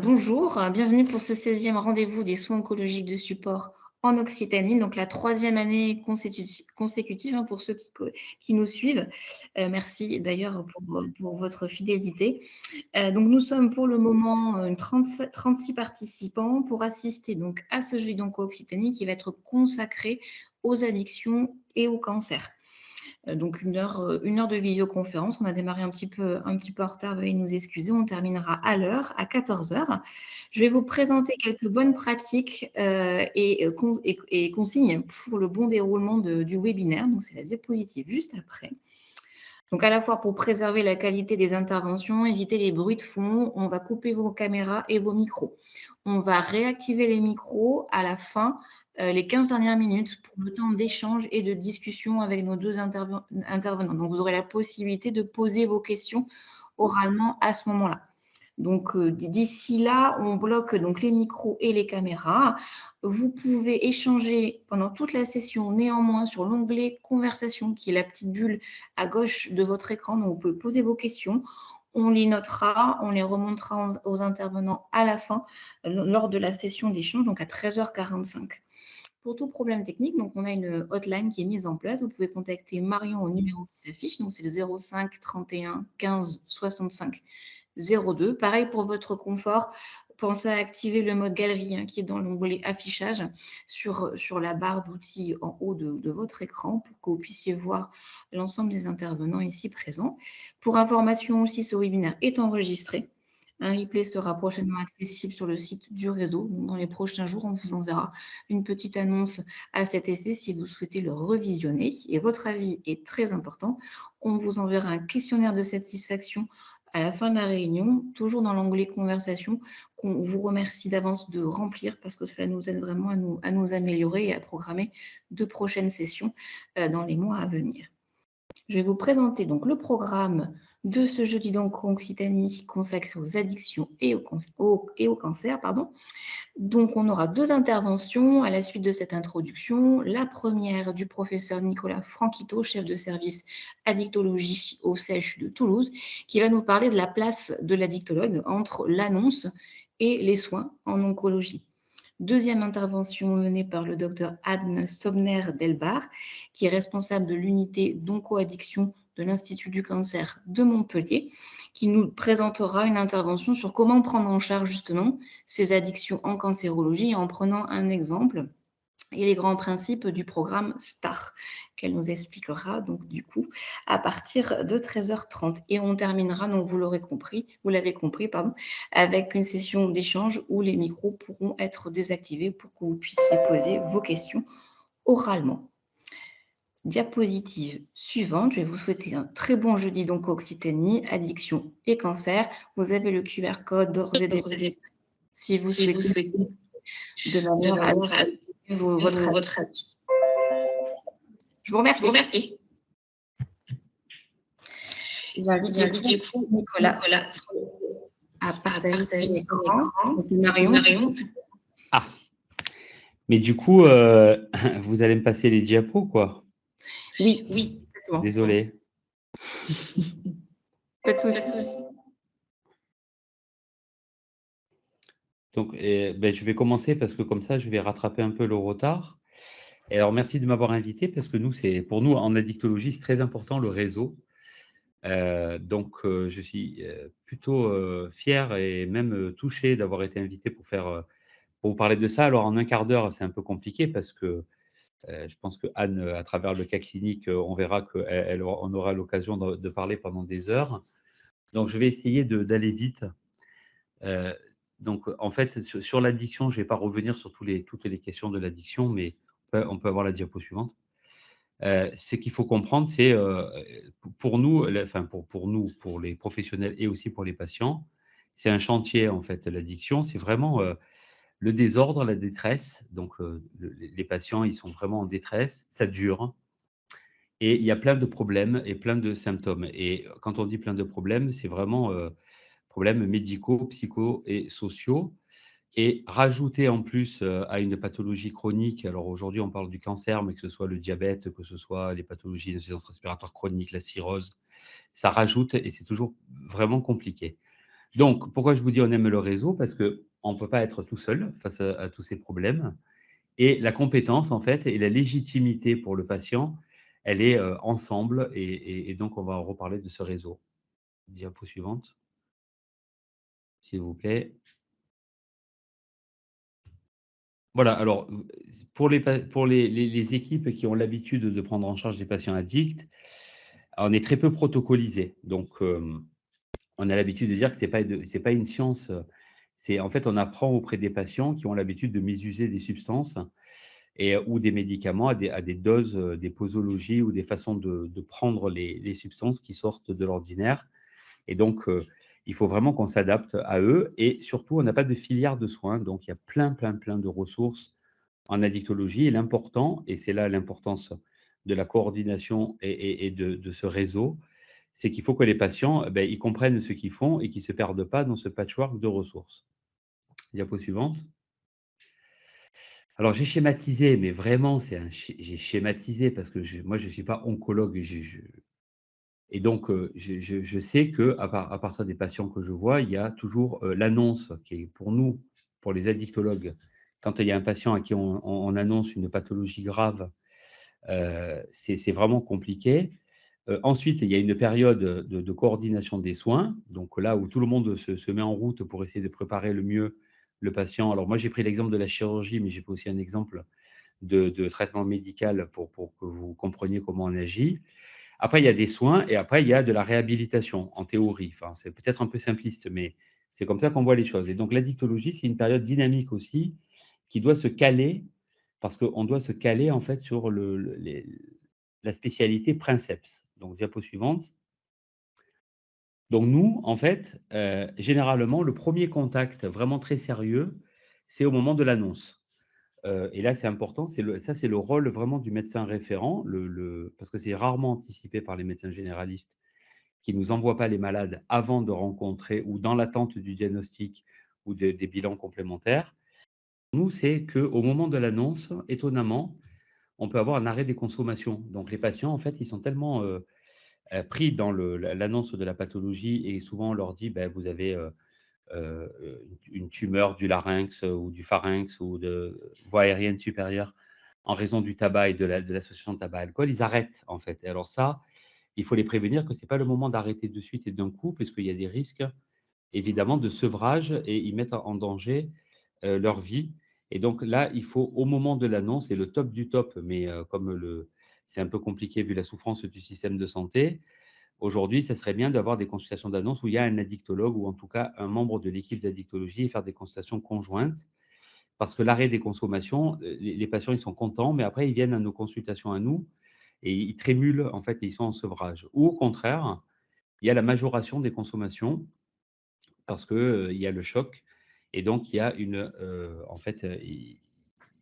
Bonjour, bienvenue pour ce 16e rendez-vous des soins oncologiques de support en Occitanie, donc la troisième année consécutive, hein, pour ceux qui nous suivent. Merci d'ailleurs pour votre fidélité. Donc nous sommes pour le moment 36 participants pour assister donc à ce Jeudi d'Onco Occitanie qui va être consacré aux addictions et au cancer. Donc 1 heure de visioconférence. On a démarré un petit peu en retard, veuillez nous excuser. On terminera à l'heure, à 14h. Je vais vous présenter quelques bonnes pratiques et consignes pour le bon déroulement du webinaire. Donc c'est la diapositive juste après. Donc à la fois pour préserver la qualité des interventions, éviter les bruits de fond, on va couper vos caméras et vos micros. On va réactiver les micros à la fin, les 15 dernières minutes pour le temps d'échange et de discussion avec nos 2 intervenants. Donc vous aurez la possibilité de poser vos questions oralement à ce moment-là. Donc d'ici là, on bloque donc les micros et les caméras. Vous pouvez échanger pendant toute la session néanmoins sur l'onglet conversation qui est la petite bulle à gauche de votre écran. Donc vous pouvez poser vos questions. On les notera, on les remontera aux intervenants à la fin lors de la session d'échange, donc à 13h45. Pour tout problème technique, donc on a une hotline qui est mise en place. Vous pouvez contacter Marion au numéro qui s'affiche, donc c'est le 05 31 15 65 02. Pareil pour votre confort, pensez à activer le mode galerie, hein, qui est dans l'onglet affichage sur la barre d'outils en haut de votre écran pour que vous puissiez voir l'ensemble des intervenants ici présents. Pour information aussi, ce webinaire est enregistré. Un replay sera prochainement accessible sur le site du réseau. Dans les prochains jours, on vous enverra une petite annonce à cet effet si vous souhaitez le revisionner. Et votre avis est très important. On vous enverra un questionnaire de satisfaction à la fin de la réunion, toujours dans l'onglet conversation, qu'on vous remercie d'avance de remplir parce que cela nous aide vraiment à nous améliorer et à programmer de prochaines sessions dans les mois à venir. Je vais vous présenter donc le programme de ce jeudi donc en Occitanie consacré aux addictions et au cancer. Donc, on aura 2 interventions à la suite de cette introduction. La première du professeur Nicolas Franquito, chef de service addictologie au CHU de Toulouse, qui va nous parler de la place de l'addictologue entre l'annonce et les soins en oncologie. Deuxième intervention menée par le docteur Anne Sobner-Delbar, qui est responsable de l'unité d'oncoaddiction de l'Institut du cancer de Montpellier, qui nous présentera une intervention sur comment prendre en charge justement ces addictions en cancérologie en prenant un exemple et les grands principes du programme STAR, qu'elle nous expliquera donc du coup à partir de 13h30. Et on terminera, donc vous l'avez compris, avec une session d'échange où les micros pourront être désactivés pour que vous puissiez poser vos questions oralement. Diapositive suivante, je vais vous souhaiter un très bon jeudi donc Occitanie, addiction et cancer. Vous avez le QR code d'ores et déjà si vous souhaitez de manière à votre avis. Je vous remercie. J'invite du coup Nicolas à partager son écran. C'est Marion. Ah, mais du coup, vous allez me passer les diapos, quoi. Oui, exactement. Désolé. Pas de souci. Donc, je vais commencer parce que comme ça, je vais rattraper un peu le retard. Et alors, merci de m'avoir invité parce que pour nous, en addictologie, c'est très important le réseau. Je suis plutôt fier et même touché d'avoir été invité pour vous parler de ça. Alors, en un quart d'heure, c'est un peu compliqué parce que je pense que Anne, à travers le cas clinique, on verra qu'on aura l'occasion de parler pendant des heures. Donc, je vais essayer d'aller vite. Donc, en fait, sur l'addiction, je ne vais pas revenir sur toutes les questions de l'addiction, mais on peut avoir la diapo suivante. Ce qu'il faut comprendre, c'est pour nous, pour les professionnels et aussi pour les patients, c'est un chantier, en fait, l'addiction. C'est vraiment le désordre, la détresse. Donc, les patients, ils sont vraiment en détresse. Ça dure. Et il y a plein de problèmes et plein de symptômes. Et quand on dit plein de problèmes, c'est vraiment problèmes médicaux, psycho et sociaux. Et rajouter en plus à une pathologie chronique, alors aujourd'hui on parle du cancer, mais que ce soit le diabète, que ce soit les pathologies d'insuffisance respiratoire chronique, la cirrhose, ça rajoute et c'est toujours vraiment compliqué. Donc, pourquoi je vous dis on aime le réseau? Parce qu'on ne peut pas être tout seul face à tous ces problèmes. Et la compétence, en fait, et la légitimité pour le patient, elle est ensemble. Et donc, on va en reparler de ce réseau. Diapo suivante, s'il vous plaît. Voilà, alors, pour les équipes qui ont l'habitude de prendre en charge des patients addicts, on est très peu protocolisé. Donc, on a l'habitude de dire que c'est pas une science. C'est en fait, on apprend auprès des patients qui ont l'habitude de mésuser des substances ou des médicaments à des doses, des posologies ou des façons de prendre les substances qui sortent de l'ordinaire. Et donc, il faut vraiment qu'on s'adapte à eux. Et surtout, on n'a pas de filière de soins. Donc, il y a plein de ressources en addictologie. Et l'important, et c'est là l'importance de la coordination et de ce réseau, c'est qu'il faut que les patients, ils comprennent ce qu'ils font et qu'ils ne se perdent pas dans ce patchwork de ressources. Diapo suivante. Alors, j'ai schématisé, mais vraiment, j'ai schématisé parce que moi, je ne suis pas oncologue. Et donc, je sais qu'à partir des patients que je vois, il y a toujours l'annonce qui est pour nous, pour les addictologues, quand il y a un patient à qui on annonce une pathologie grave, c'est vraiment compliqué. Ensuite, il y a une période de coordination des soins, donc là où tout le monde se met en route pour essayer de préparer le mieux le patient. Alors moi, j'ai pris l'exemple de la chirurgie, mais j'ai pris aussi un exemple de traitement médical pour que vous compreniez comment on agit. Après, il y a des soins et après, il y a de la réhabilitation, en théorie. Enfin, c'est peut-être un peu simpliste, mais c'est comme ça qu'on voit les choses. Et donc, l'addictologie, c'est une période dynamique aussi qui doit se caler, parce qu'on doit se caler, en fait, sur la spécialité princeps. Donc, diapo suivante. Donc, nous, en fait, généralement, le premier contact vraiment très sérieux, c'est au moment de l'annonce. Et là, c'est important, c'est le rôle vraiment du médecin référent, parce que c'est rarement anticipé par les médecins généralistes qui ne nous envoient pas les malades avant de rencontrer ou dans l'attente du diagnostic ou des bilans complémentaires. Nous, c'est qu'au moment de l'annonce, étonnamment, on peut avoir un arrêt des consommations. Donc les patients, en fait, ils sont tellement pris dans l'annonce de la pathologie et souvent on leur dit, ben, vous avez euh, une tumeur du larynx ou du pharynx ou de voie aérienne supérieure en raison du tabac et de l'association tabac-alcool, ils arrêtent en fait. Et alors ça, il faut les prévenir que ce n'est pas le moment d'arrêter de suite et d'un coup, parce qu'il y a des risques évidemment de sevrage et ils mettent en danger leur vie. Et donc là, il faut au moment de l'annonce, c'est le top du top, mais c'est un peu compliqué vu la souffrance du système de santé. Aujourd'hui, ça serait bien d'avoir des consultations d'annonce où il y a un addictologue ou en tout cas un membre de l'équipe d'addictologie et faire des consultations conjointes. Parce que l'arrêt des consommations, les patients, ils sont contents, mais après, ils viennent à nos consultations à nous et ils trémulent, en fait, et ils sont en sevrage. Ou au contraire, il y a la majoration des consommations parce que, il y a le choc et donc il y a en fait,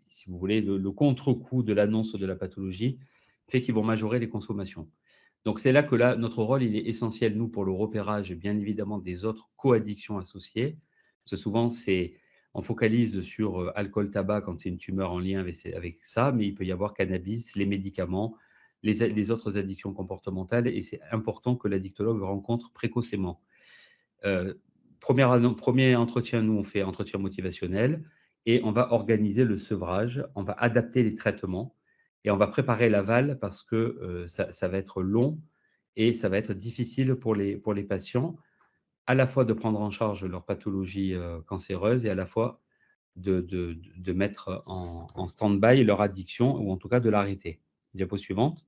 si vous voulez, le contre-coup de l'annonce de la pathologie fait qu'ils vont majorer les consommations. Donc c'est là que là, notre rôle, il est essentiel, nous, pour le repérage, bien évidemment, des autres co-addictions associées. Parce que souvent, on focalise sur alcool, tabac quand c'est une tumeur en lien avec ça, mais il peut y avoir cannabis, les médicaments, les autres addictions comportementales, et c'est important que l'addictologue rencontre précocement. Euh, premier entretien, nous, on fait entretien motivationnel et on va organiser le sevrage, on va adapter les traitements et on va préparer l'aval parce que ça va être long et ça va être difficile pour les patients, à la fois de prendre en charge leur pathologie cancéreuse et à la fois de mettre en stand-by leur addiction ou en tout cas de l'arrêter. Diapo suivante.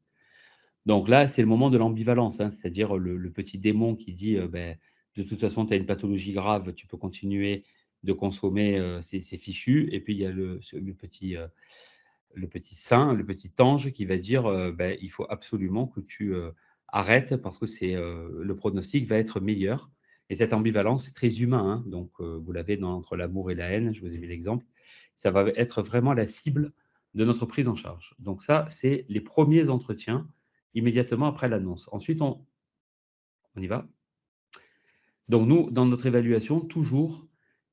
Donc là, c'est le moment de l'ambivalence, hein, c'est-à-dire le petit démon qui dit ben, de toute façon, tu as une pathologie grave, tu peux continuer de consommer, c'est fichu. Et puis il y a le petit saint, le petit ange qui va dire ben, il faut absolument que tu arrêtes parce que le pronostic va être meilleur. Et cette ambivalence, c'est très humain. Hein, donc vous l'avez entre l'amour et la haine, je vous ai mis l'exemple. Ça va être vraiment la cible de notre prise en charge. Donc ça, c'est les premiers entretiens immédiatement après l'annonce. Ensuite, on y va. Donc nous, dans notre évaluation, toujours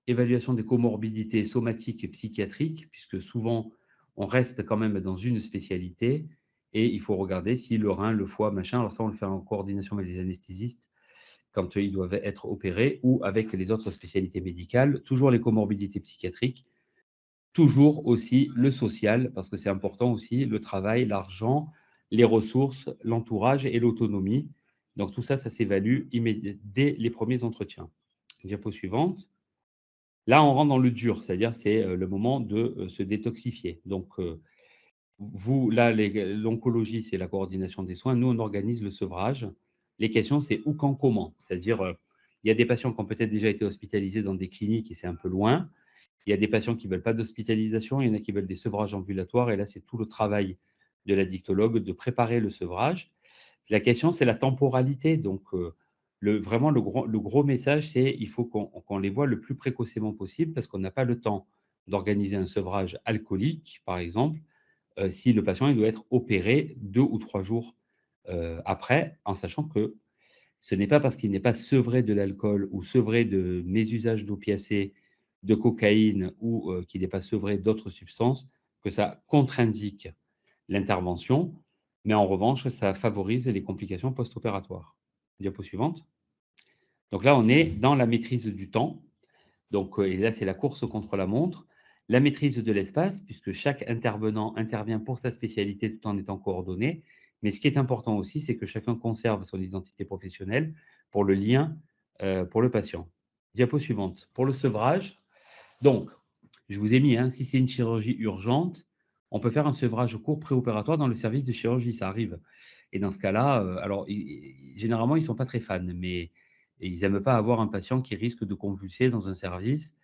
évaluation des comorbidités somatiques et psychiatriques, puisque souvent, on reste quand même dans une spécialité et il faut regarder si le rein, le foie, machin, alors ça, on le fait en coordination avec les anesthésistes, quand ils doivent être opérés ou avec les autres spécialités médicales, toujours les comorbidités psychiatriques, toujours aussi le social, parce que c'est important aussi, le travail, l'argent, les ressources, l'entourage et l'autonomie. Donc tout ça, ça s'évalue dès les premiers entretiens. Diapo suivante. Là, on rentre dans le dur, c'est-à-dire c'est le moment de se détoxifier. Donc, vous, là, l'oncologie, c'est la coordination des soins. Nous, on organise le sevrage. Les questions, c'est où, quand, comment. C'est-à-dire, il y a des patients qui ont peut-être déjà été hospitalisés dans des cliniques et c'est un peu loin. Il y a des patients qui ne veulent pas d'hospitalisation, il y en a qui veulent des sevrages ambulatoires. Et là, c'est tout le travail de la dictologue de préparer le sevrage. La question, c'est la temporalité. Donc, vraiment, le gros message, c'est qu'il faut qu'on les voit le plus précocement possible parce qu'on n'a pas le temps d'organiser un sevrage alcoolique, par exemple, si le patient il doit être opéré 2 ou 3 jours après, en sachant que ce n'est pas parce qu'il n'est pas sevré de l'alcool ou sevré de mésusage d'opiacés, de cocaïne ou qu'il n'est pas sevré d'autres substances que ça contre-indique l'intervention, mais en revanche, ça favorise les complications post-opératoires. Diapo suivante. Donc là, on est dans la maîtrise du temps. Donc, et là, c'est la course contre la montre. La maîtrise de l'espace, puisque chaque intervenant intervient pour sa spécialité tout en étant coordonné. Mais ce qui est important aussi, c'est que chacun conserve son identité professionnelle pour le lien pour le patient. Diapo suivante. Pour le sevrage, donc, je vous ai mis, si c'est une chirurgie urgente, on peut faire un sevrage court préopératoire dans le service de chirurgie, ça arrive. Et dans ce cas-là, alors généralement, ils ne sont pas très fans, mais ils n'aiment pas avoir un patient qui risque de convulser dans un service.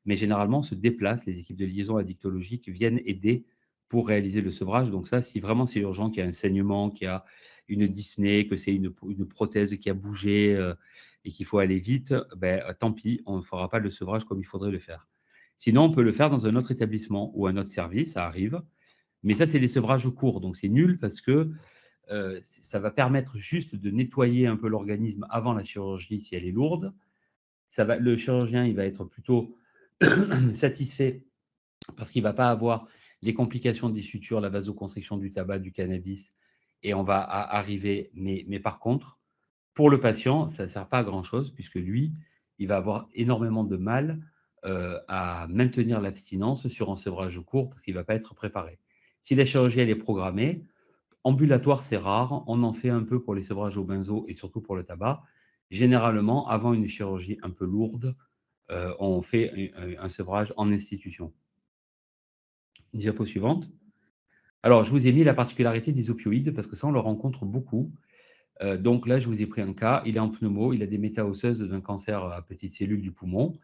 Mais généralement, on se déplace, les équipes de liaison addictologique viennent aider pour réaliser le sevrage. Donc ça, si vraiment c'est urgent, qu'il y a un saignement, qu'il y a une dyspnée, que c'est une prothèse qui a bougé et qu'il faut aller vite, ben, tant pis, on ne fera pas le sevrage comme il faudrait le faire. Sinon, on peut le faire dans un autre établissement ou un autre service, ça arrive. Mais ça, c'est des sevrages courts, donc c'est nul parce que ça va permettre juste de nettoyer un peu l'organisme avant la chirurgie si elle est lourde. Le chirurgien, il va être plutôt satisfait parce qu'il ne va pas avoir les complications des sutures, la vasoconstriction du tabac, du cannabis, et on va arriver. Mais par contre, pour le patient, ça ne sert pas à grand-chose puisque lui, il va avoir énormément de mal à maintenir l'abstinence sur un sevrage court parce qu'il ne va pas être préparé. Si la chirurgie elle est programmée, ambulatoire c'est rare, on en fait un peu pour les sevrages au benzo et surtout pour le tabac. Généralement, avant une chirurgie un peu lourde, on fait un sevrage en institution. Diapo suivante. Alors, je vous ai mis la particularité des opioïdes parce que ça, on le rencontre beaucoup. Donc là, je vous ai pris un cas, il est en pneumo, il a des métaosseuses d'un cancer à petites cellules du poumon.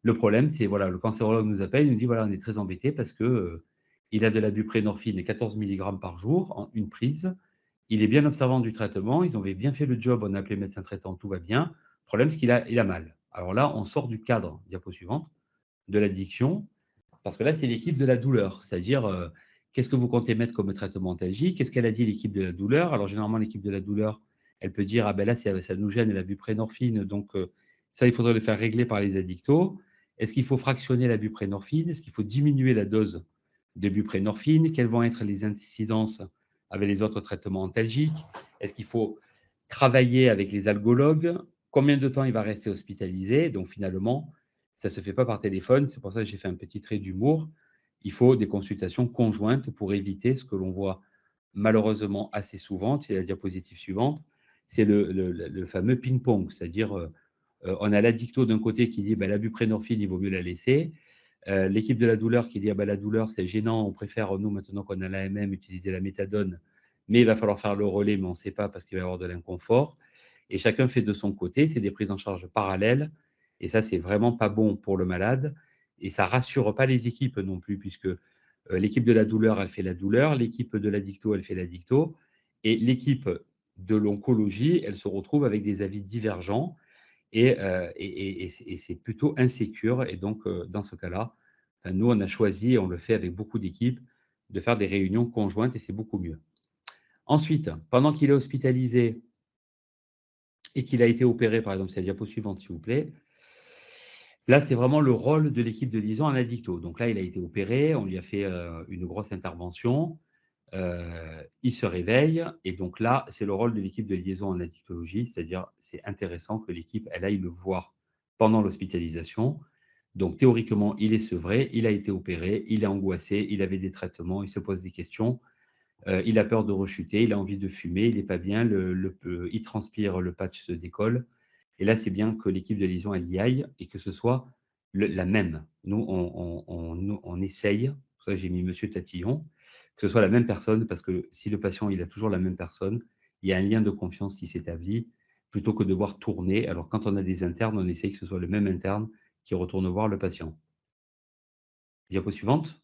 Le problème, c'est, voilà, le cancérologue nous appelle, il nous dit, voilà, on est très embêté parce que il a de la buprenorphine 14 mg par jour en une prise. Il est bien observant du traitement, ils avaient bien fait le job, on a appelé le médecin traitant, tout va bien. Le problème, c'est qu'il a mal. Alors là, on sort du cadre, diapo suivante, de l'addiction, parce que là, c'est l'équipe de la douleur, c'est-à-dire, qu'est-ce que vous comptez mettre comme traitement antalgique? Qu'est-ce qu'elle a dit, l'équipe de la douleur? Alors, généralement, l'équipe de la douleur, elle peut dire, ah ben là, ça nous gêne, elle a buprenorphine, donc ça, il faudrait le faire régler par les addictos. Est-ce qu'il faut fractionner la buprenorphine? Est-ce qu'il faut diminuer la dose de buprenorphine? Quelles vont être les incidences avec les autres traitements antalgiques? Est-ce qu'il faut travailler avec les algologues? Combien de temps il va rester hospitalisé? Donc, finalement, ça ne se fait pas par téléphone. C'est pour ça que j'ai fait un petit trait d'humour. Il faut des consultations conjointes pour éviter ce que l'on voit malheureusement assez souvent. C'est la diapositive suivante. C'est le fameux ping-pong, c'est-à-dire on a l'addicto d'un côté qui dit la buprenorphine, il vaut mieux la laisser. L'équipe de la douleur qui dit la douleur, c'est gênant, on préfère, nous, maintenant qu'on a l'AMM, utiliser la méthadone, mais il va falloir faire le relais, mais on ne sait pas parce qu'il va y avoir de l'inconfort. Et chacun fait de son côté, c'est des prises en charge parallèles. Et ça, c'est vraiment pas bon pour le malade. Et ça rassure pas les équipes non plus, puisque l'équipe de la douleur, elle fait la douleur, l'équipe de l'addicto, elle fait l'addicto, et l'équipe de l'oncologie, elle se retrouve avec des avis divergents, et c'est plutôt insécure. Et donc, dans ce cas-là, nous, on a choisi, et on le fait avec beaucoup d'équipes, de faire des réunions conjointes, et c'est beaucoup mieux. Ensuite, pendant qu'il est hospitalisé et qu'il a été opéré, par exemple, c'est la diapo suivante, s'il vous plaît. Là, c'est vraiment le rôle de l'équipe de liaison en addicto. Donc là, il a été opéré, on lui a fait une grosse intervention. il se réveille et donc là, c'est le rôle de l'équipe de liaison en addictologie, c'est-à-dire c'est intéressant que l'équipe, elle aille le voir pendant l'hospitalisation. Donc théoriquement, il est sevré, il a été opéré, il est angoissé, il avait des traitements, il se pose des questions, il a peur de rechuter, il a envie de fumer, il n'est pas bien, il transpire, le patch se décolle. Et là, c'est bien que l'équipe de liaison, elle y aille et que ce soit la même. Nous, on essaye, c'est pour ça que j'ai mis Monsieur Tatillon, que ce soit la même personne, parce que si le patient, il a toujours la même personne, il y a un lien de confiance qui s'établit, plutôt que de voir tourner. Alors, quand on a des internes, on essaye que ce soit le même interne qui retourne voir le patient. Diapo suivante.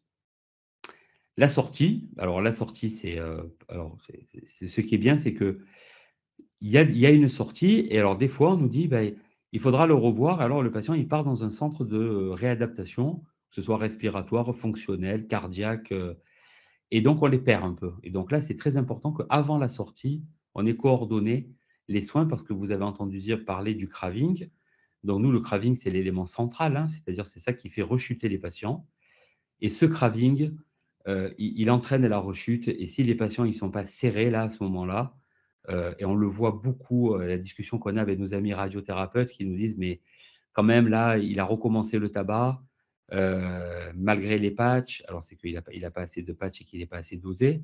La sortie, alors la sortie, ce qui est bien, c'est que il y a une sortie et alors des fois, on nous dit: «Beh, il faudra le revoir». Alors le patient, il part dans un centre de, réadaptation, que ce soit respiratoire, fonctionnel, cardiaque, et donc on les perd un peu et donc là, c'est très important qu'avant la sortie, on ait coordonné les soins parce que vous avez entendu dire parler du craving. Donc nous, le craving, c'est l'élément central, hein, c'est-à-dire c'est ça qui fait rechuter les patients et ce craving, il entraîne la rechute et si les patients ils sont pas serrés là, à ce moment-là, et on le voit beaucoup, la discussion qu'on a avec nos amis radiothérapeutes qui nous disent: «Mais quand même là, il a recommencé le tabac, malgré les patchs». Alors c'est qu'il a pas assez de patchs et qu'il est pas assez dosé,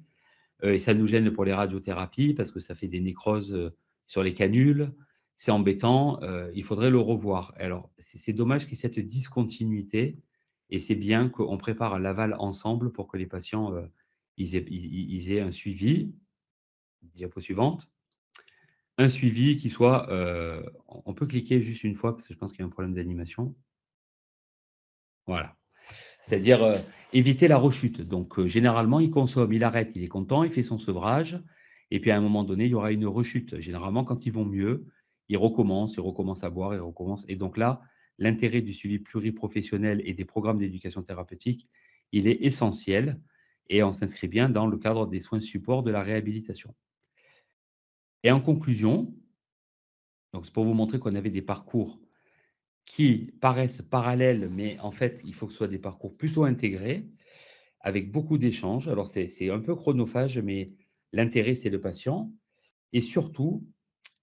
et ça nous gêne pour les radiothérapies parce que ça fait des nécroses, sur les canules. C'est embêtant, il faudrait le revoir. Alors c'est dommage qu'il y ait cette discontinuité et c'est bien qu'on prépare l'aval ensemble pour que les patients, ils aient un suivi. Diapo suivante. Un suivi qui soit, on peut cliquer juste une fois parce que je pense qu'il y a un problème d'animation. Voilà. C'est-à-dire, éviter la rechute. Donc, généralement, il consomme, il arrête, il est content, il fait son sevrage et puis à un moment donné, il y aura une rechute. Généralement, quand ils vont mieux, ils recommencent à boire, ils recommencent et donc là, l'intérêt du suivi pluriprofessionnel et des programmes d'éducation thérapeutique, il est essentiel et on s'inscrit bien dans le cadre des soins support de la réhabilitation. Et en conclusion, donc c'est pour vous montrer qu'on avait des parcours qui paraissent parallèles, mais en fait, il faut que ce soit des parcours plutôt intégrés, avec beaucoup d'échanges. Alors c'est un peu chronophage, mais l'intérêt, c'est le patient et surtout,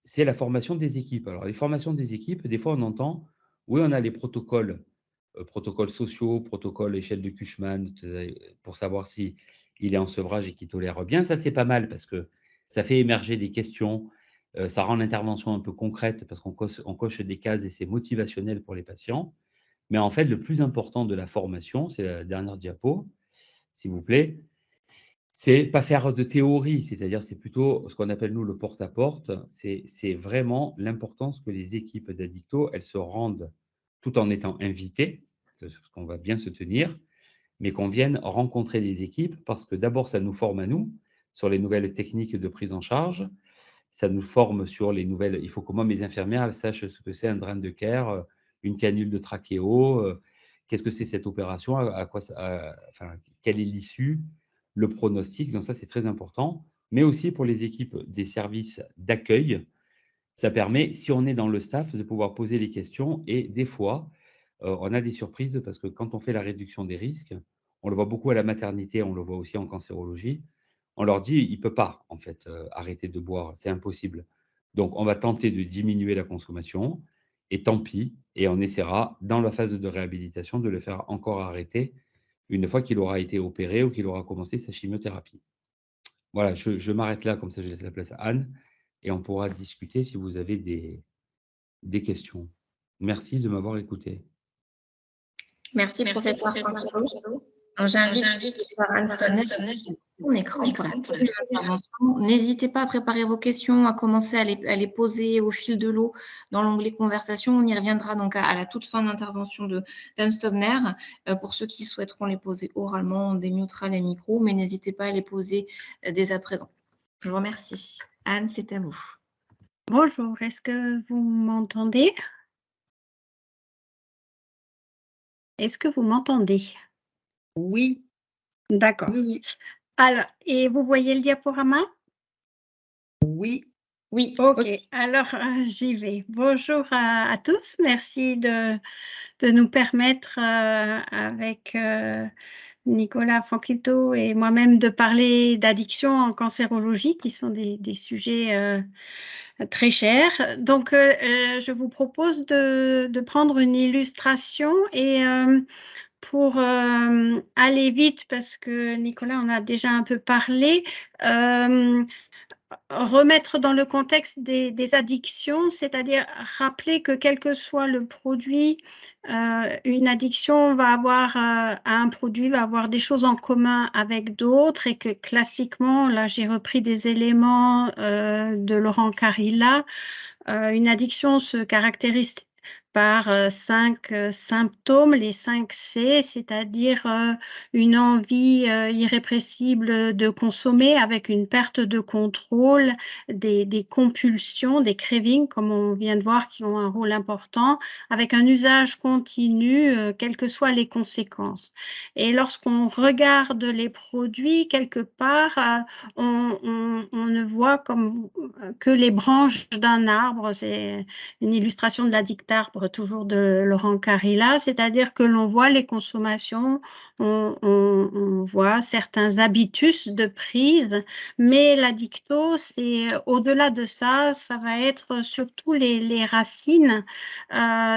c'est la formation des équipes. Alors les formations des équipes, des fois, on entend: «Oui, on a les protocoles, protocoles sociaux, protocoles échelle de Cushman, pour savoir si il est en sevrage et qu'il tolère bien». Ça, c'est pas mal parce que ça fait émerger des questions, ça rend l'intervention un peu concrète parce qu'on coche des cases et c'est motivationnel pour les patients. Mais en fait, le plus important de la formation, c'est la dernière diapo, s'il vous plaît, c'est pas faire de théorie, c'est-à-dire c'est plutôt ce qu'on appelle nous le porte-à-porte. C'est vraiment l'importance que les équipes d'addictos, elles se rendent tout en étant invitées, parce qu'on va bien se tenir, mais qu'on vienne rencontrer les équipes parce que d'abord ça nous forme à nous sur les nouvelles techniques de prise en charge, ça nous forme sur les nouvelles. Il faut que moi mes infirmières elles sachent ce que c'est un drain de Kerr, une canule de trachéo, qu'est-ce que c'est cette opération, à quoi ça, enfin quelle est l'issue, le pronostic, donc ça c'est très important. Mais aussi pour les équipes des services d'accueil, ça permet, si on est dans le staff, de pouvoir poser les questions et des fois, on a des surprises parce que quand on fait la réduction des risques, on le voit beaucoup à la maternité, on le voit aussi en cancérologie, on leur dit: «Il ne peut pas en fait, arrêter de boire, c'est impossible». Donc on va tenter de diminuer la consommation et tant pis et on essaiera dans la phase de réhabilitation de le faire encore arrêter une fois qu'il aura été opéré ou qu'il aura commencé sa chimiothérapie. Voilà, je m'arrête là, comme ça je laisse la place à Anne et on pourra discuter si vous avez des questions. Merci de m'avoir écouté. Merci, Merci, professeur professeur Poincaré. Poincaré. Alors, j'invite J'invite Anne Stonnet Stonnet son écran pour la deuxième intervention. N'hésitez pas à préparer vos questions, à commencer à les poser au fil de l'eau dans l'onglet conversation. On y reviendra donc à la toute fin d'intervention d'Anne Stonner. Pour ceux qui souhaiteront les poser oralement, on démutera les micros, mais n'hésitez pas à les poser dès à présent. Je vous remercie. Anne, c'est à vous. Bonjour, est-ce que vous m'entendez? Est-ce que vous m'entendez? Oui, D'accord. oui, Alors, et vous voyez le diaporama? oui. Oui, OK, aussi. alors j'y vais. Bonjour à tous, merci de nous permettre avec Nicolas Franquito et moi-même de parler d'addiction en cancérologie, qui sont des sujets très chers. Donc, je vous propose de prendre une illustration et pour aller vite, parce que Nicolas en a déjà un peu parlé, remettre dans le contexte des addictions, c'est-à-dire rappeler que quel que soit le produit, une addiction va avoir à un produit, va avoir des choses en commun avec d'autres et que classiquement, là j'ai repris des éléments de Laurent Carilla, une addiction se caractérise par 5 symptômes, les 5 C, c'est-à-dire une envie irrépressible de consommer avec une perte de contrôle, des compulsions, des cravings, comme on vient de voir, qui ont un rôle important, avec un usage continu, quelles que soient les conséquences. Et lorsqu'on regarde les produits, quelque part, on ne voit comme que les branches d'un arbre. C'est une illustration de la dictarbre, toujours de Laurent Carilla, c'est-à-dire que l'on voit les consommations, on voit certains habitus de prise, mais l'addicto, c'est au-delà de ça, ça va être surtout les racines,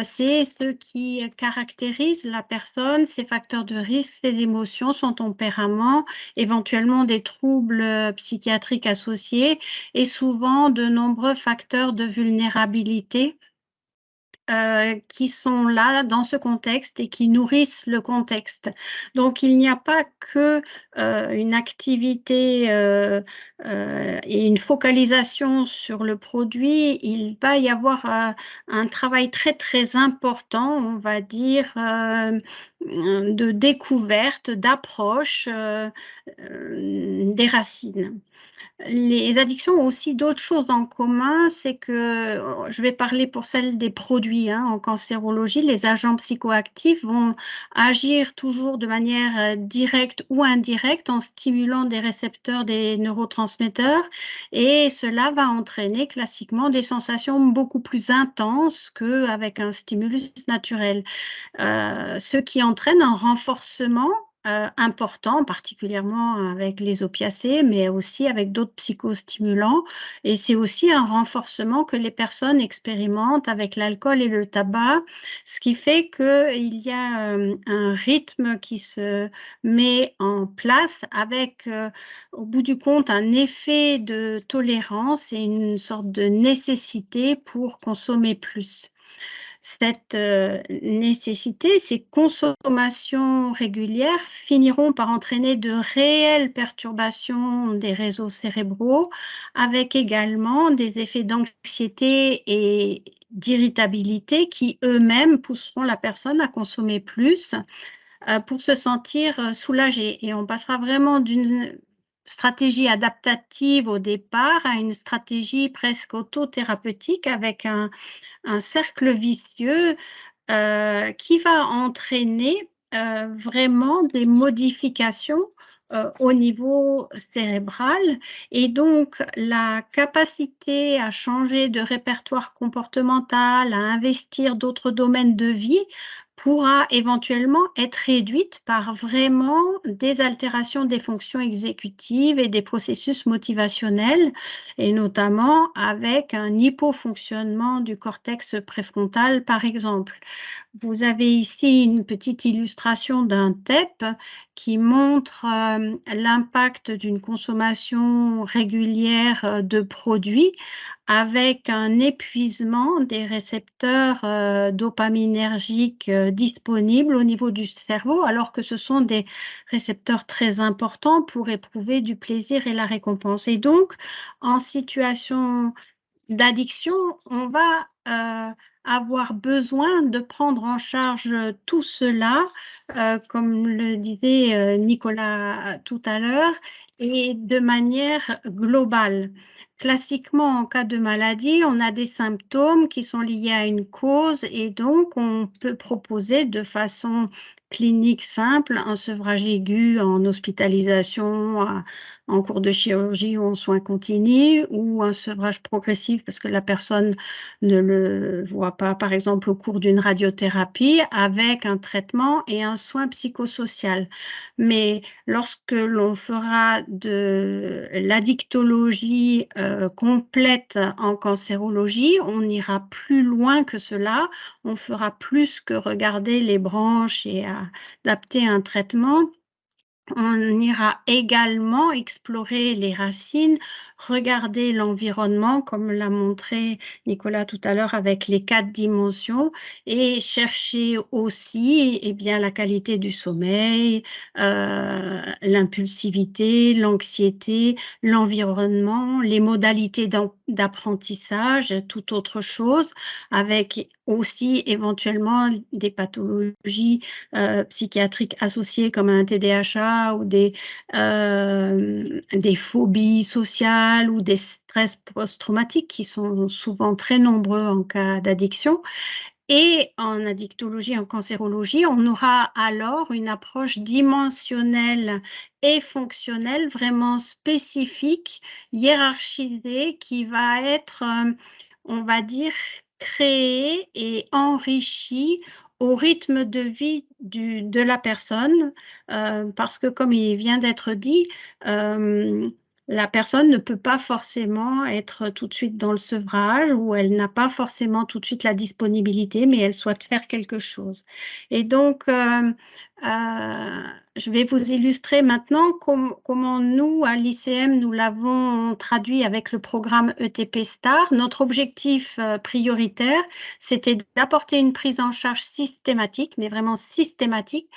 c'est ce qui caractérise la personne, ses facteurs de risque, ses émotions, son tempérament, éventuellement des troubles psychiatriques associés et souvent de nombreux facteurs de vulnérabilité qui sont là dans ce contexte et qui nourrissent le contexte. Donc, il n'y a pas que une activité et une focalisation sur le produit, il va y avoir un travail très, très important, on va dire, de découverte, d'approche des racines. Les addictions ont aussi d'autres choses en commun, c'est que, je vais parler pour celle des produits, hein, en cancérologie, les agents psychoactifs vont agir toujours de manière directe ou indirecte en stimulant des récepteurs des neurotransmetteurs et cela va entraîner classiquement des sensations beaucoup plus intenses qu'avec un stimulus naturel. Ce qui entraîne un renforcement important, particulièrement avec les opiacés, mais aussi avec d'autres psychostimulants. Et c'est aussi un renforcement que les personnes expérimentent avec l'alcool et le tabac, ce qui fait qu'il y a un rythme qui se met en place avec, au bout du compte, un effet de tolérance et une sorte de nécessité pour consommer plus. Cette nécessité, ces consommations régulières finiront par entraîner de réelles perturbations des réseaux cérébraux, avec également des effets d'anxiété et d'irritabilité qui eux-mêmes pousseront la personne à consommer plus pour se sentir soulagée. Et on passera vraiment d'une stratégie adaptative au départ à une stratégie presque autothérapeutique avec un cercle vicieux qui va entraîner vraiment des modifications au niveau cérébral et donc la capacité à changer de répertoire comportemental, à investir d'autres domaines de vie pourra éventuellement être réduite par vraiment des altérations des fonctions exécutives et des processus motivationnels et notamment avec un hypofonctionnement du cortex préfrontal, par exemple. Vous avez ici une petite illustration d'un TEP qui montre l'impact d'une consommation régulière de produits avec un épuisement des récepteurs dopaminergiques disponibles au niveau du cerveau, alors que ce sont des récepteurs très importants pour éprouver du plaisir et la récompense. Et donc, en situation d'addiction, on va avoir besoin de prendre en charge tout cela, comme le disait Nicolas tout à l'heure, et de manière globale. Classiquement, en cas de maladie, on a des symptômes qui sont liés à une cause et donc on peut proposer de façon clinique simple un sevrage aigu en hospitalisation en cours de chirurgie ou en soins continus, ou un sevrage progressif parce que la personne ne le voit pas, par exemple au cours d'une radiothérapie, avec un traitement et un soin psychosocial. Mais lorsque l'on fera de l'addictologie complète en cancérologie, on ira plus loin que cela. On fera plus que regarder les branches et adapter un traitement. On ira également explorer les racines, regarder l'environnement, comme l'a montré Nicolas tout à l'heure avec les 4 dimensions, et chercher aussi bien, la qualité du sommeil, l'impulsivité, l'anxiété, l'environnement, les modalités d'apprentissage, toute autre chose, avec aussi éventuellement des pathologies psychiatriques associées comme un TDAH ou des phobies sociales ou des stress post-traumatiques qui sont souvent très nombreux en cas d'addiction. Et en addictologie, en cancérologie, on aura alors une approche dimensionnelle et fonctionnelle vraiment spécifique, hiérarchisée, qui va être, on va dire, créée et enrichie au rythme de vie de la personne, parce que comme il vient d'être dit, la personne ne peut pas forcément être tout de suite dans le sevrage, ou elle n'a pas forcément tout de suite la disponibilité, mais elle souhaite faire quelque chose. Et donc, je vais vous illustrer maintenant comment nous, à l'ICM, nous l'avons traduit avec le programme ETP STAR. Notre objectif prioritaire, c'était d'apporter une prise en charge systématique, mais vraiment systématique,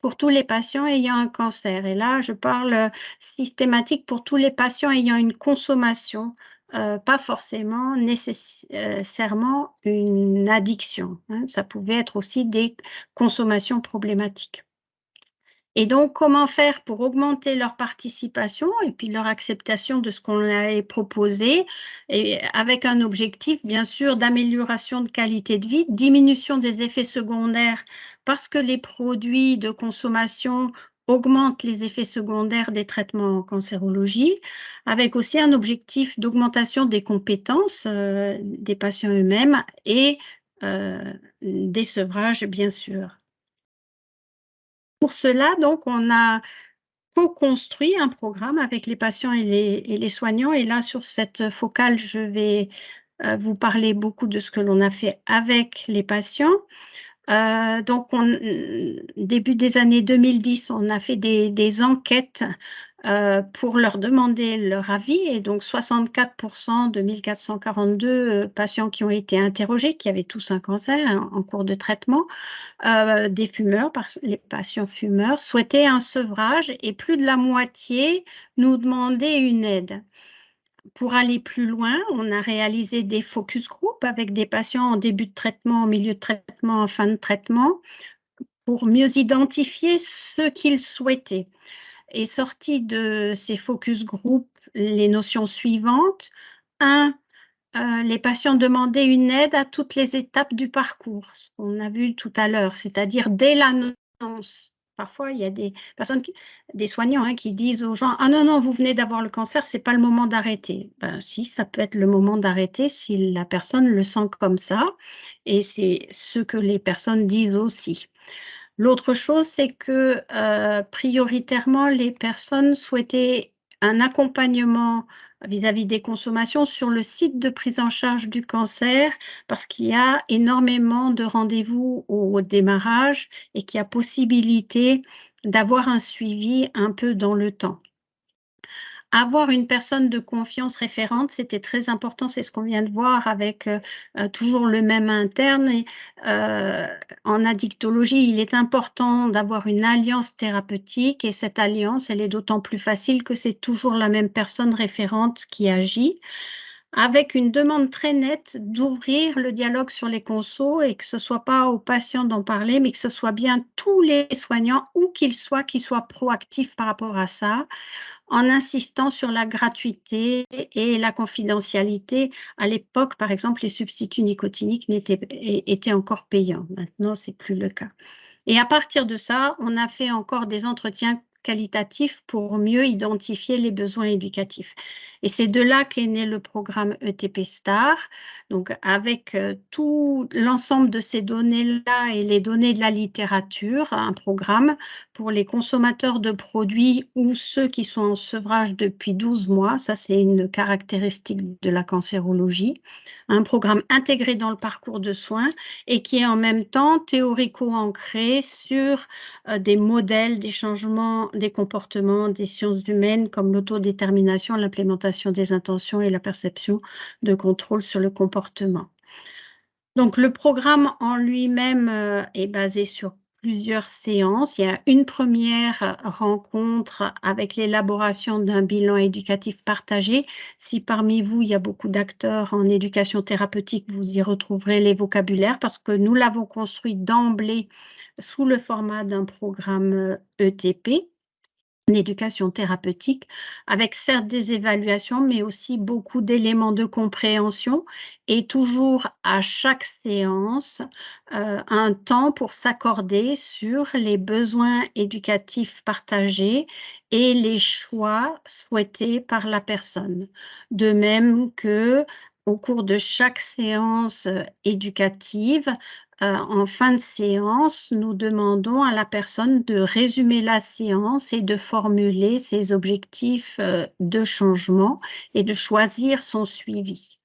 pour tous les patients ayant un cancer. Et là, je parle systématique pour tous les patients ayant une consommation, pas forcément nécessairement une addiction, hein. Ça pouvait être aussi des consommations problématiques. Et donc, comment faire pour augmenter leur participation et puis leur acceptation de ce qu'on avait proposé, et avec un objectif, bien sûr, d'amélioration de qualité de vie, diminution des effets secondaires, parce que les produits de consommation augmentent les effets secondaires des traitements en cancérologie, avec aussi un objectif d'augmentation des compétences des patients eux-mêmes et des sevrages, bien sûr. Pour cela, donc, on a co-construit un programme avec les patients et les soignants. Et là, sur cette focale, je vais vous parler beaucoup de ce que l'on a fait avec les patients. Donc, début des années 2010, on a fait des enquêtes pour leur demander leur avis. Et donc, 64% de 1442 patients qui ont été interrogés, qui avaient tous un cancer en cours de traitement, des fumeurs, les patients fumeurs, souhaitaient un sevrage, et plus de la moitié nous demandaient une aide. Pour aller plus loin, on a réalisé des focus group avec des patients en début de traitement, en milieu de traitement, en fin de traitement, pour mieux identifier ce qu'ils souhaitaient. Et sorti de ces focus group, les notions suivantes. 1, les patients demandaient une aide à toutes les étapes du parcours, ce qu'on a vu tout à l'heure, c'est-à-dire dès l'annonce. Parfois, il y a des personnes, des soignants, hein, qui disent aux gens « Ah non, non, vous venez d'avoir le cancer, ce n'est pas le moment d'arrêter. » Ben si, ça peut être le moment d'arrêter si la personne le sent comme ça, et c'est ce que les personnes disent aussi. L'autre chose, c'est que prioritairement, les personnes souhaitaient un accompagnement vis-à-vis des consommations sur le site de prise en charge du cancer, parce qu'il y a énormément de rendez-vous au démarrage et qu'il y a possibilité d'avoir un suivi un peu dans le temps. Avoir une personne de confiance référente, c'était très important, c'est ce qu'on vient de voir avec toujours le même interne. Et, en addictologie, il est important d'avoir une alliance thérapeutique, et cette alliance, elle est d'autant plus facile que c'est toujours la même personne référente qui agit, avec une demande très nette d'ouvrir le dialogue sur les consos, et que ce ne soit pas aux patients d'en parler, mais que ce soit bien tous les soignants, où qu'ils soient proactifs par rapport à ça, en insistant sur la gratuité et la confidentialité. À l'époque, par exemple, les substituts nicotiniques étaient encore payants. Maintenant, ce n'est plus le cas. Et à partir de ça, on a fait encore des entretiens qualitatif pour mieux identifier les besoins éducatifs. Et c'est de là qu'est né le programme ETP Star. Donc, avec tout l'ensemble de ces données-là et les données de la littérature, un programme pour les consommateurs de produits ou ceux qui sont en sevrage depuis 12 mois, ça c'est une caractéristique de la cancérologie, un programme intégré dans le parcours de soins et qui est en même temps théorico-ancré sur des modèles, des changements, des comportements, des sciences humaines comme l'autodétermination, l'implémentation des intentions et la perception de contrôle sur le comportement. Donc, le programme en lui-même est basé sur plusieurs séances. Il y a une première rencontre avec l'élaboration d'un bilan éducatif partagé. Si parmi vous, il y a beaucoup d'acteurs en éducation thérapeutique, vous y retrouverez les vocabulaires parce que nous l'avons construit d'emblée sous le format d'un programme ETP, d'éducation thérapeutique, avec certes des évaluations, mais aussi beaucoup d'éléments de compréhension et toujours à chaque séance, un temps pour s'accorder sur les besoins éducatifs partagés et les choix souhaités par la personne. De même que au cours de chaque séance éducative, en fin de séance, nous demandons à la personne de résumer la séance et de formuler ses objectifs de changement et de choisir son suivi.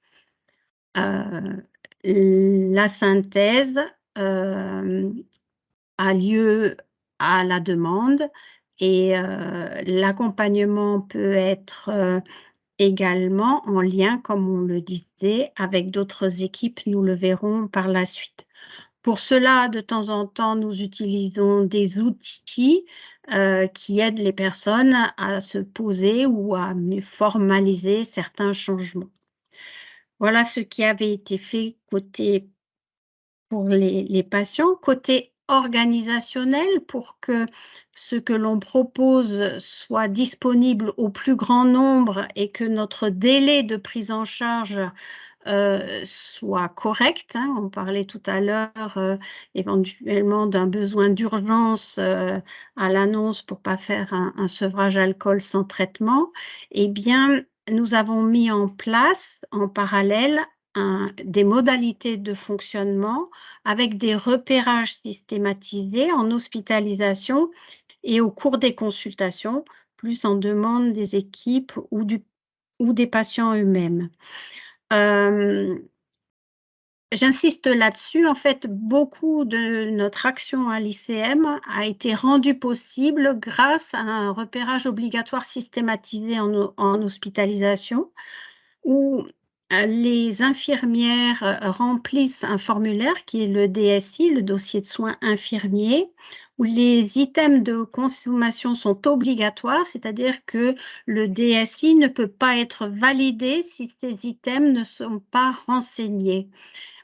La synthèse a lieu à la demande et l'accompagnement peut être également en lien, comme on le disait, avec d'autres équipes. Nous le verrons par la suite. Pour cela, de temps en temps, nous utilisons des outils qui aident les personnes à se poser ou à mieux formaliser certains changements. Voilà ce qui avait été fait pour les patients. Côté organisationnel, pour que ce que l'on propose soit disponible au plus grand nombre et que notre délai de prise en charge soit correct. Hein. On parlait tout à l'heure éventuellement d'un besoin d'urgence à l'annonce pour ne pas faire un sevrage alcool sans traitement. Eh bien, nous avons mis en place en parallèle des modalités de fonctionnement avec des repérages systématisés en hospitalisation et au cours des consultations, plus en demande des équipes ou des patients eux-mêmes. J'insiste là-dessus, en fait, beaucoup de notre action à l'ICM a été rendue possible grâce à un repérage obligatoire systématisé en hospitalisation où les infirmières remplissent un formulaire qui est le DSI, le dossier de soins infirmiers, où les items de consommation sont obligatoires, c'est-à-dire que le DSI ne peut pas être validé si ces items ne sont pas renseignés.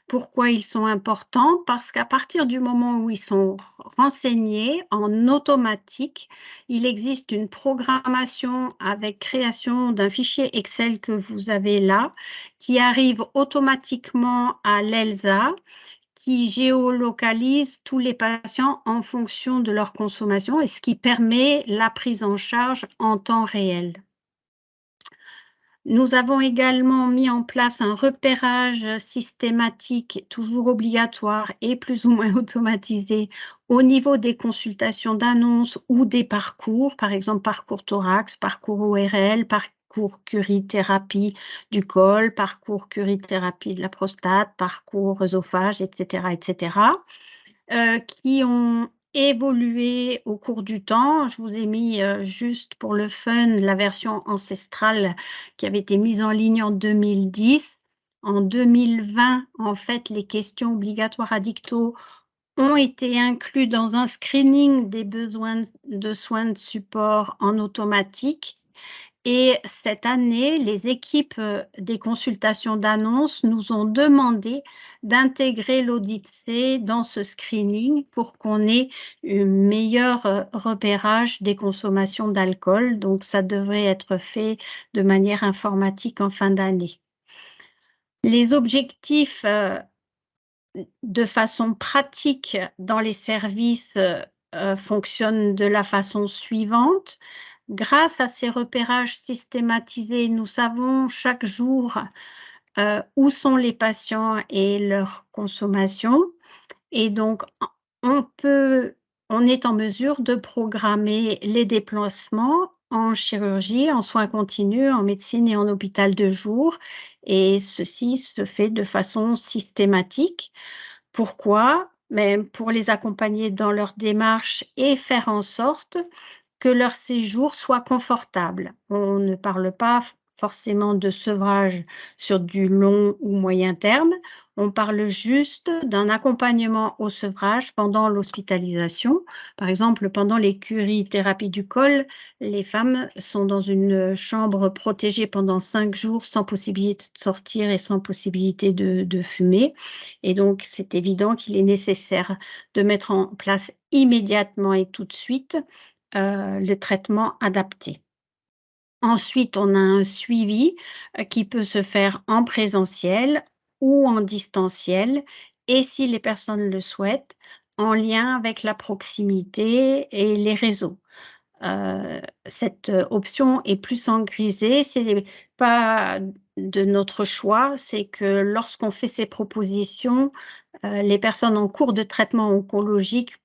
Pourquoi ils sont importants? Parce qu'à partir du moment où ils sont renseignés en automatique, il existe une programmation avec création d'un fichier Excel que vous avez là, qui arrive automatiquement à l'ELSA, qui géolocalise tous les patients en fonction de leur consommation et ce qui permet la prise en charge en temps réel. Nous avons également mis en place un repérage systématique, toujours obligatoire et plus ou moins automatisé au niveau des consultations d'annonces ou des parcours, par exemple parcours thorax, parcours ORL, parcours curithérapie du col, parcours curithérapie de la prostate, parcours œsophage, etc., qui ont évolué au cours du temps. Je vous ai mis juste pour le fun la version ancestrale qui avait été mise en ligne en 2010. En 2020, en fait, les questions obligatoires addicto ont été inclus dans un screening des besoins de soins de support en automatique. Et cette année, les équipes des consultations d'annonces nous ont demandé d'intégrer l'Odyssée dans ce screening pour qu'on ait un meilleur repérage des consommations d'alcool. Donc, ça devrait être fait de manière informatique en fin d'année. Les objectifs de façon pratique dans les services fonctionne de la façon suivante. Grâce à ces repérages systématisés, nous savons chaque jour où sont les patients et leur consommation. Et donc, on est en mesure de programmer les déplacements en chirurgie, en soins continus, en médecine et en hôpital de jour. Et ceci se fait de façon systématique. Pourquoi? Mais pour les accompagner dans leur démarche et faire en sorte que leur séjour soit confortable. On ne parle pas forcément de sevrage sur du long ou moyen terme, on parle juste d'un accompagnement au sevrage pendant l'hospitalisation. Par exemple, pendant les curies-thérapies du col, les femmes sont dans une chambre protégée pendant 5 jours sans possibilité de sortir et sans possibilité de fumer. Et donc, c'est évident qu'il est nécessaire de mettre en place immédiatement et tout de suite le traitement adapté. Ensuite, on a un suivi qui peut se faire en présentiel ou en distanciel et si les personnes le souhaitent, en lien avec la proximité et les réseaux. Cette option est plus en grisé, c'est pas de notre choix, c'est que lorsqu'on fait ces propositions, les personnes en cours de traitement oncologique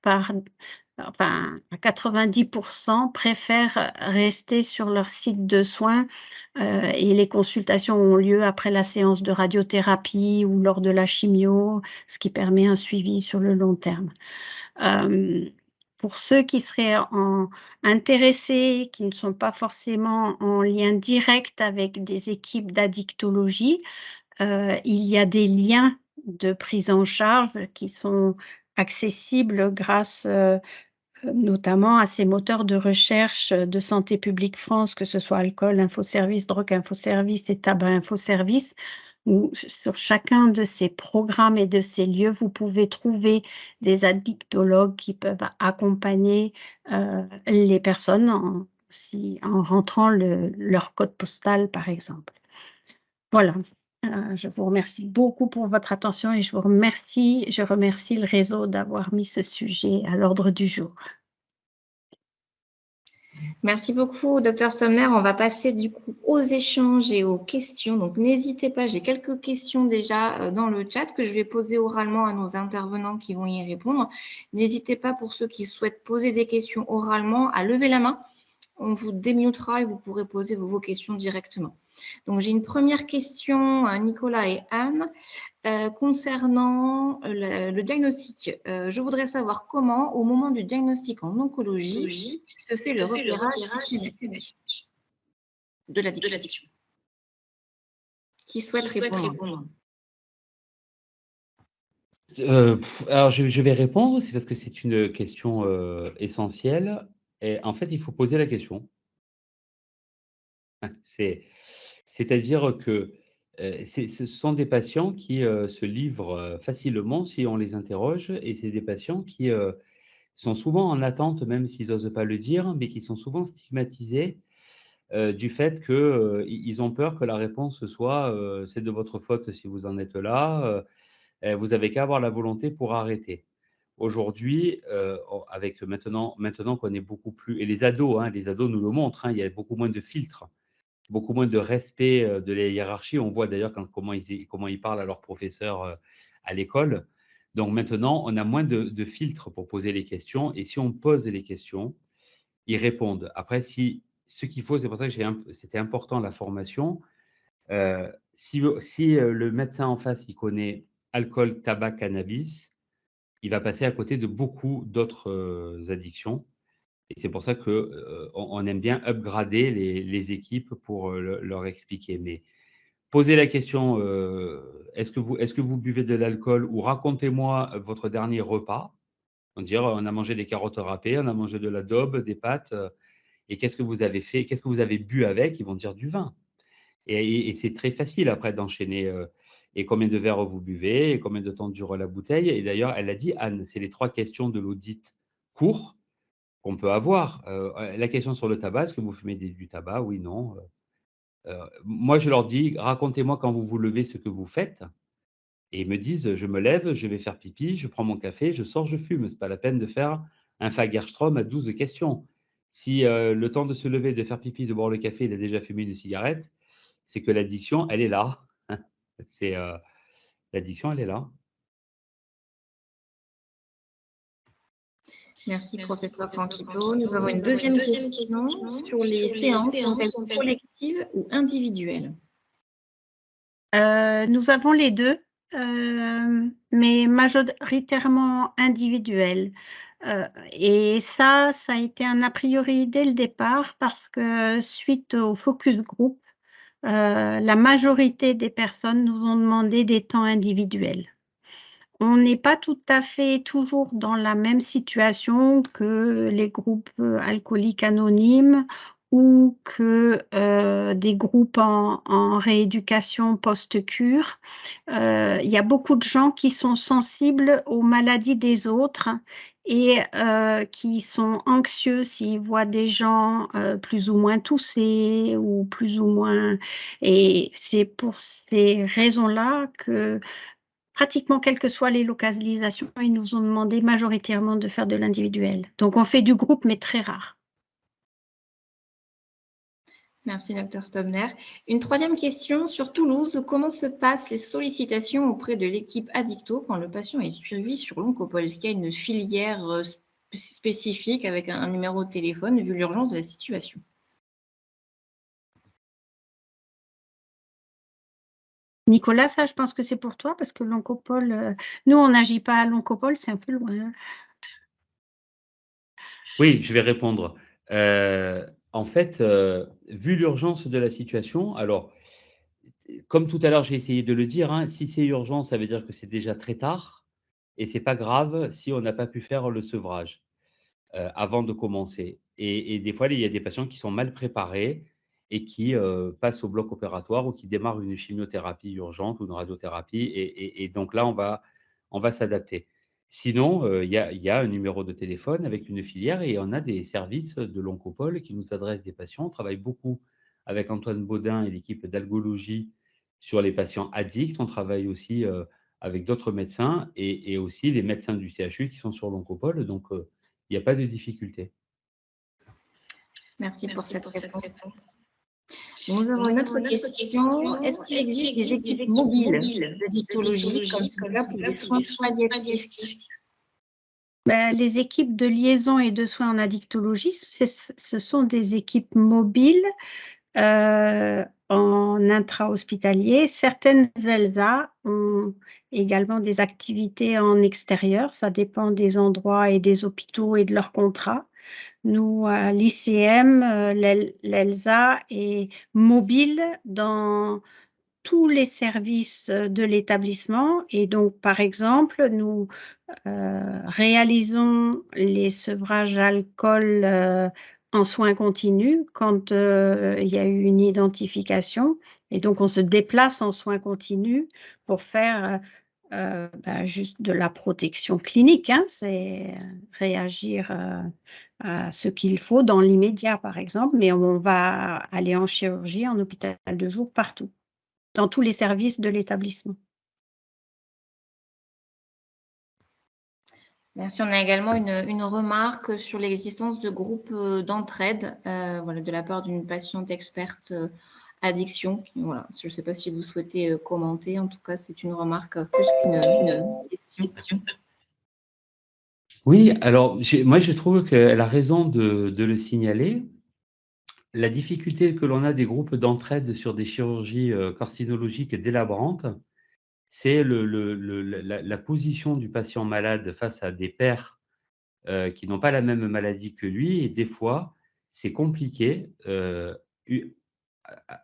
enfin, à 90 préfèrent rester sur leur site de soins, et les consultations ont lieu après la séance de radiothérapie ou lors de la chimio, ce qui permet un suivi sur le long terme. Pour ceux qui seraient intéressés, qui ne sont pas forcément en lien direct avec des équipes d'addictologie, il y a des liens de prise en charge qui sont accessibles grâce notamment à ces moteurs de recherche de Santé publique France, que ce soit Alcool Infoservice, Drogue Infoservice et Tabac Infoservice, où sur chacun de ces programmes et de ces lieux, vous pouvez trouver des addictologues qui peuvent accompagner les personnes en rentrant leur code postal, par exemple. Voilà. Je vous remercie beaucoup pour votre attention et je remercie le réseau d'avoir mis ce sujet à l'ordre du jour. Merci beaucoup, Dr Somner. On va passer du coup aux échanges et aux questions. Donc, n'hésitez pas, j'ai quelques questions déjà dans le chat que je vais poser oralement à nos intervenants qui vont y répondre. N'hésitez pas, pour ceux qui souhaitent poser des questions oralement, à lever la main. On vous démutera et vous pourrez poser vos questions directement. Donc, j'ai une première question, Nicolas et Anne, concernant le diagnostic. Je voudrais savoir comment, au moment du diagnostic en oncologie, se fait le repérage systématique de l'addiction. Qui souhaite répondre? Alors, je vais répondre, c'est parce que c'est une question essentielle. Et en fait, il faut poser la question. C'est-à-dire que ce sont des patients qui se livrent facilement si on les interroge, et c'est des patients qui sont souvent en attente, même s'ils n'osent pas le dire, mais qui sont souvent stigmatisés du fait qu'ils ont peur que la réponse soit c'est de votre faute si vous en êtes là, vous avez qu'à avoir la volonté pour arrêter. Aujourd'hui, avec maintenant qu'on est beaucoup plus, et les ados nous le montrent, il y a beaucoup moins de filtres, beaucoup moins de respect de la hiérarchie. On voit d'ailleurs comment ils parlent à leurs professeurs à l'école. Donc maintenant, on a moins de filtres pour poser les questions. Et si on pose les questions, ils répondent. Après, ce qu'il faut, c'est pour ça que c'était important la formation. Si le médecin en face, il connaît alcool, tabac, cannabis, il va passer à côté de beaucoup d'autres addictions. Et c'est pour ça qu'on aime bien upgrader les équipes pour leur expliquer. Mais posez la question, est-ce que vous buvez de l'alcool, ou racontez-moi votre dernier repas. On a mangé des carottes râpées, on a mangé de la daube, des pâtes, et qu'est-ce que vous avez fait? Qu'est-ce que vous avez bu avec? Ils vont dire du vin. Et c'est très facile après d'enchaîner. Et combien de verres vous buvez? Et combien de temps dure la bouteille? Et d'ailleurs, elle a dit, Anne, c'est les 3 questions de l'audit court qu'on peut avoir. La question sur le tabac, est-ce que vous fumez du tabac? Oui, non. Moi, je leur dis, racontez-moi quand vous vous levez ce que vous faites. Et ils me disent, je me lève, je vais faire pipi, je prends mon café, je sors, je fume. Ce n'est pas la peine de faire un Fagerström a 12 questions. Si le temps de se lever, de faire pipi, de boire le café, il a déjà fumé une cigarette, c'est que l'addiction, elle est là. L'addiction, elle est là. Merci, professeur Canquito. Nous avons une deuxième question sur les séances. Sont-elles collectives ou individuelles? Nous avons les deux, mais majoritairement individuelles. Et ça a été un a priori dès le départ parce que suite au focus group, la majorité des personnes nous ont demandé des temps individuels. On n'est pas tout à fait toujours dans la même situation que les groupes alcooliques anonymes ou que des groupes en rééducation post-cure. Il y a beaucoup de gens qui sont sensibles aux maladies des autres et qui sont anxieux s'ils voient des gens plus ou moins tousser ou plus ou moins... Et c'est pour ces raisons-là que pratiquement, quelles que soient les localisations, ils nous ont demandé majoritairement de faire de l'individuel. Donc, on fait du groupe, mais très rare. Merci, Dr Stobner. Une troisième question sur Toulouse. Comment se passent les sollicitations auprès de l'équipe Addicto quand le patient est suivi sur l'Oncopole? Est-ce qu'il y a une filière spécifique avec un numéro de téléphone vu l'urgence de la situation? Nicolas, ça, je pense que c'est pour toi, parce que l'Oncopole, nous, on n'agit pas à l'Oncopole, c'est un peu loin. Oui, je vais répondre. En fait, vu l'urgence de la situation, alors, comme tout à l'heure, j'ai essayé de le dire, hein, si c'est urgent, ça veut dire que c'est déjà très tard et c'est pas grave si on n'a pas pu faire le sevrage avant de commencer. Et des fois, il y a des patients qui sont mal préparés et qui passent au bloc opératoire ou qui démarrent une chimiothérapie urgente ou une radiothérapie. Et donc là, on va s'adapter. Sinon, il y a un numéro de téléphone avec une filière et on a des services de l'Oncopole qui nous adressent des patients. On travaille beaucoup avec Antoine Baudin et l'équipe d'algologie sur les patients addicts. On travaille aussi avec d'autres médecins et aussi les médecins du CHU qui sont sur l'Oncopole. Donc, il n'y a pas de difficulté. Merci pour cette réponse. Nous avons une autre question. Est-ce qu'il existe des équipes mobiles d'addictologie comme cela pour les soins palliatifs? Les équipes de liaison et de soins en addictologie, ce sont des équipes mobiles en intra-hospitalier. Certaines ELSA ont également des activités en extérieur. Ça dépend des endroits et des hôpitaux et de leurs contrats. Nous, à l'ICM, l'ELSA est mobile dans tous les services de l'établissement. Et donc, par exemple, nous réalisons les sevrages alcool en soins continus quand il y a eu une identification. Et donc, on se déplace en soins continus pour faire juste de la protection clinique. Hein, c'est réagir à ce qu'il faut dans l'immédiat, par exemple. Mais on va aller en chirurgie, en hôpital de jour, partout, dans tous les services de l'établissement. Merci. On a également une remarque sur l'existence de groupes d'entraide voilà, de la part d'une patiente experte addiction. Voilà. Je ne sais pas si vous souhaitez commenter. En tout cas, c'est une remarque plus qu'une question. Oui, alors moi je trouve qu'elle a raison de le signaler. La difficulté que l'on a des groupes d'entraide sur des chirurgies carcinologiques délabrantes, c'est la position du patient malade face à des pairs qui n'ont pas la même maladie que lui. Et des fois, c'est compliqué,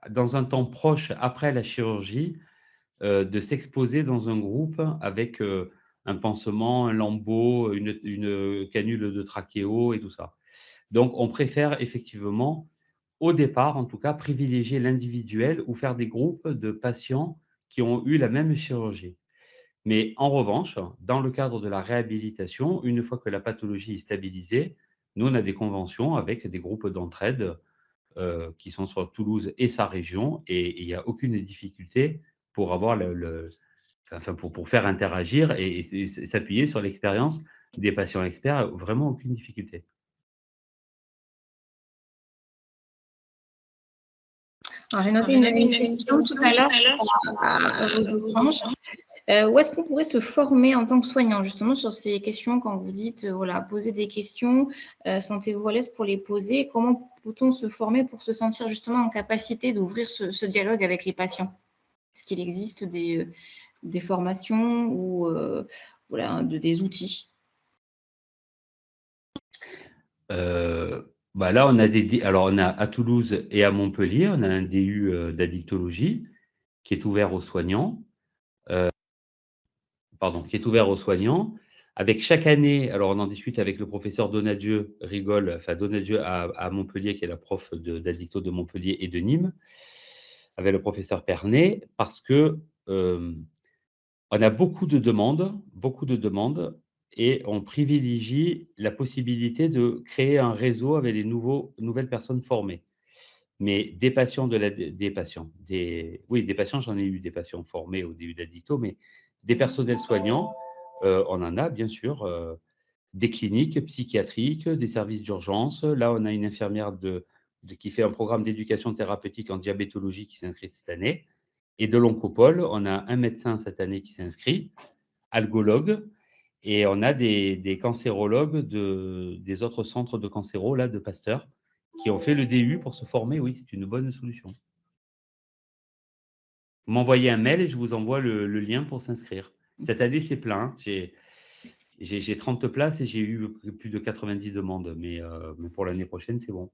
dans un temps proche après la chirurgie, de s'exposer dans un groupe avec un pansement, un lambeau, une canule de trachéo et tout ça. Donc, on préfère effectivement, au départ en tout cas, privilégier l'individuel ou faire des groupes de patients qui ont eu la même chirurgie. Mais en revanche, dans le cadre de la réhabilitation, une fois que la pathologie est stabilisée, nous, on a des conventions avec des groupes d'entraide qui sont sur Toulouse et sa région, et il n'y a aucune difficulté pour avoir pour faire interagir et s'appuyer sur l'expérience des patients experts, vraiment aucune difficulté. Alors, j'ai noté une question tout à l'heure à vos échanges. Où est-ce qu'on pourrait se former en tant que soignant, justement, sur ces questions quand vous dites, voilà, poser des questions, sentez-vous à l'aise pour les poser? Comment peut-on se former pour se sentir justement en capacité d'ouvrir ce dialogue avec les patients? Est-ce qu'il existe des formations ou voilà, des outils? Là, on a alors on a à Toulouse et à Montpellier, on a un DU d'addictologie qui est ouvert aux soignants. Qui est ouvert aux soignants. Avec chaque année, alors on en discute avec le professeur Donadieu Rigole, enfin Donadieu à Montpellier, qui est la prof d'addicto de Montpellier et de Nîmes, avec le professeur Pernet, parce que on a beaucoup de demandes, et on privilégie la possibilité de créer un réseau avec des nouvelles personnes formées. Mais des patients, des patients, j'en ai eu des patients formés au début d'addicto, mais des personnels soignants, on en a bien sûr, des cliniques psychiatriques, des services d'urgence. Là, on a une infirmière qui fait un programme d'éducation thérapeutique en diabétologie qui s'inscrit cette année. Et de l'oncopole, on a un médecin cette année qui s'inscrit, algologue, et on a des cancérologues des autres centres de cancéro, là, de Pasteur, qui ont fait le DU pour se former. Oui, c'est une bonne solution. Vous m'envoyez un mail et je vous envoie le lien pour s'inscrire. Cette année, c'est plein. J'ai 30 places et j'ai eu plus de 90 demandes, mais pour l'année prochaine, c'est bon.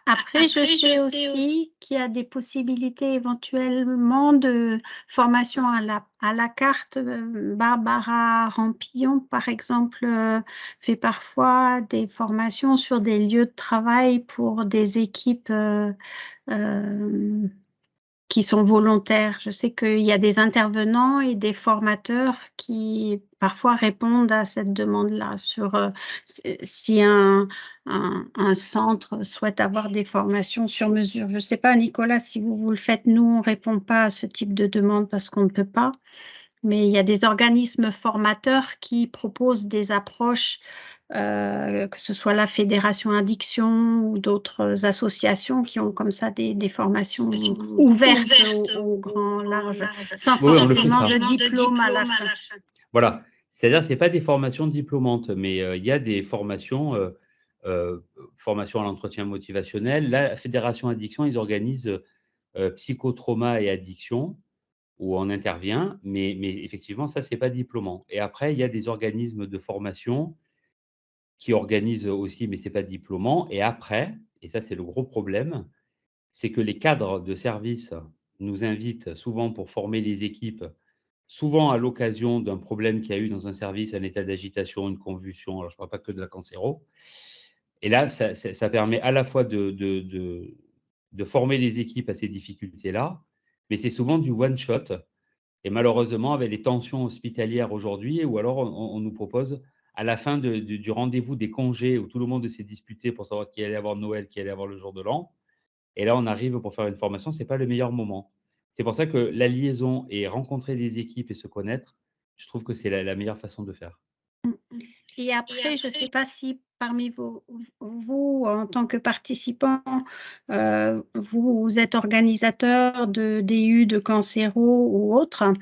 Après, je sais aussi qu'il y a des possibilités éventuellement de formation à la carte. Barbara Rampillon, par exemple, fait parfois des formations sur des lieux de travail pour des équipes qui sont volontaires. Je sais qu'il y a des intervenants et des formateurs qui parfois répondent à cette demande-là sur si un centre souhaite avoir des formations sur mesure. Je ne sais pas, Nicolas, si vous le faites. Nous, on ne répond pas à ce type de demande parce qu'on ne peut pas. Mais il y a des organismes formateurs qui proposent des approches, que ce soit la Fédération Addiction ou d'autres associations qui ont comme ça des formations ouvertes au grand large, sans forcément de diplôme à la fin. Voilà, c'est-à-dire que ce n'est pas des formations diplômantes, mais il y a des formations, formation à l'entretien motivationnel. La Fédération Addiction, ils organisent psychotrauma et addiction, où on intervient, mais effectivement, ça, ce n'est pas diplômant. Et après, il y a des organismes de formation qui organisent aussi, mais ce n'est pas diplômant. Et après, et ça, c'est le gros problème, c'est que les cadres de service nous invitent souvent pour former les équipes, souvent à l'occasion d'un problème qu'il y a eu dans un service, un état d'agitation, une convulsion. Alors, je ne parle pas que de la cancéro. Et là, ça permet à la fois de former les équipes à ces difficultés-là, mais c'est souvent du one-shot. Et malheureusement, avec les tensions hospitalières aujourd'hui, ou alors on nous propose, à la fin du rendez-vous des congés, où tout le monde s'est disputé pour savoir qui allait avoir Noël, qui allait avoir le jour de l'an, et là, on arrive pour faire une formation, ce n'est pas le meilleur moment. C'est pour ça que la liaison et rencontrer des équipes et se connaître, je trouve que c'est la meilleure façon de faire. Et après, je ne sais pas si parmi vous, en tant que participants, vous êtes organisateur de DU, de cancéro ou autre.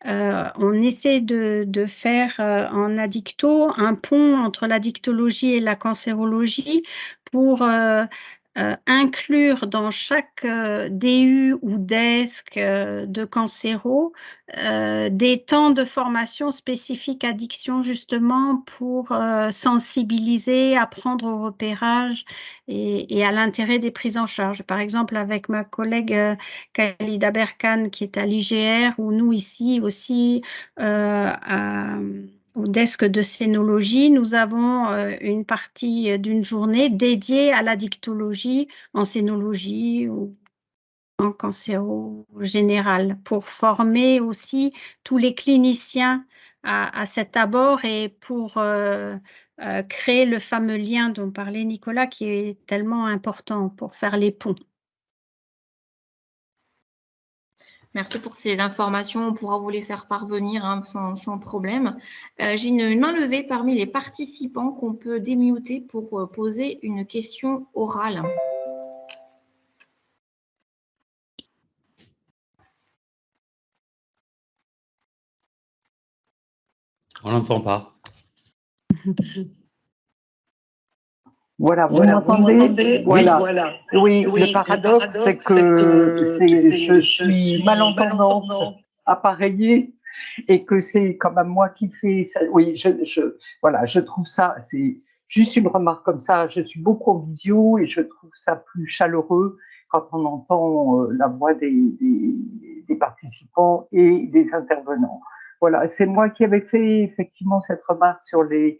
On essaie de faire en addicto un pont entre l'addictologie et la cancérologie pour inclure dans chaque DU ou desk de cancéro des temps de formation spécifiques addiction, justement pour sensibiliser, apprendre au repérage et à l'intérêt des prises en charge. Par exemple, avec ma collègue Khalida Berkane qui est à l'IGR, ou nous ici aussi au desk de scénologie, nous avons une partie d'une journée dédiée à l'addictologie en scénologie ou en cancéro général, pour former aussi tous les cliniciens à cet abord et pour créer le fameux lien dont parlait Nicolas, qui est tellement important pour faire les ponts. Merci pour ces informations. On pourra vous les faire parvenir hein, sans problème. J'ai une main levée parmi les participants qu'on peut démuter pour poser une question orale. On l'entend pas. Voilà, vous m'entendez? Voilà. Oui, le paradoxe, c'est que je suis malentendante, appareillée, et que c'est quand même moi qui fais ça. Oui, voilà, je trouve ça, c'est juste une remarque comme ça, je suis beaucoup en visio et je trouve ça plus chaleureux quand on entend la voix des participants et des intervenants. Voilà, c'est moi qui avais fait effectivement cette remarque sur je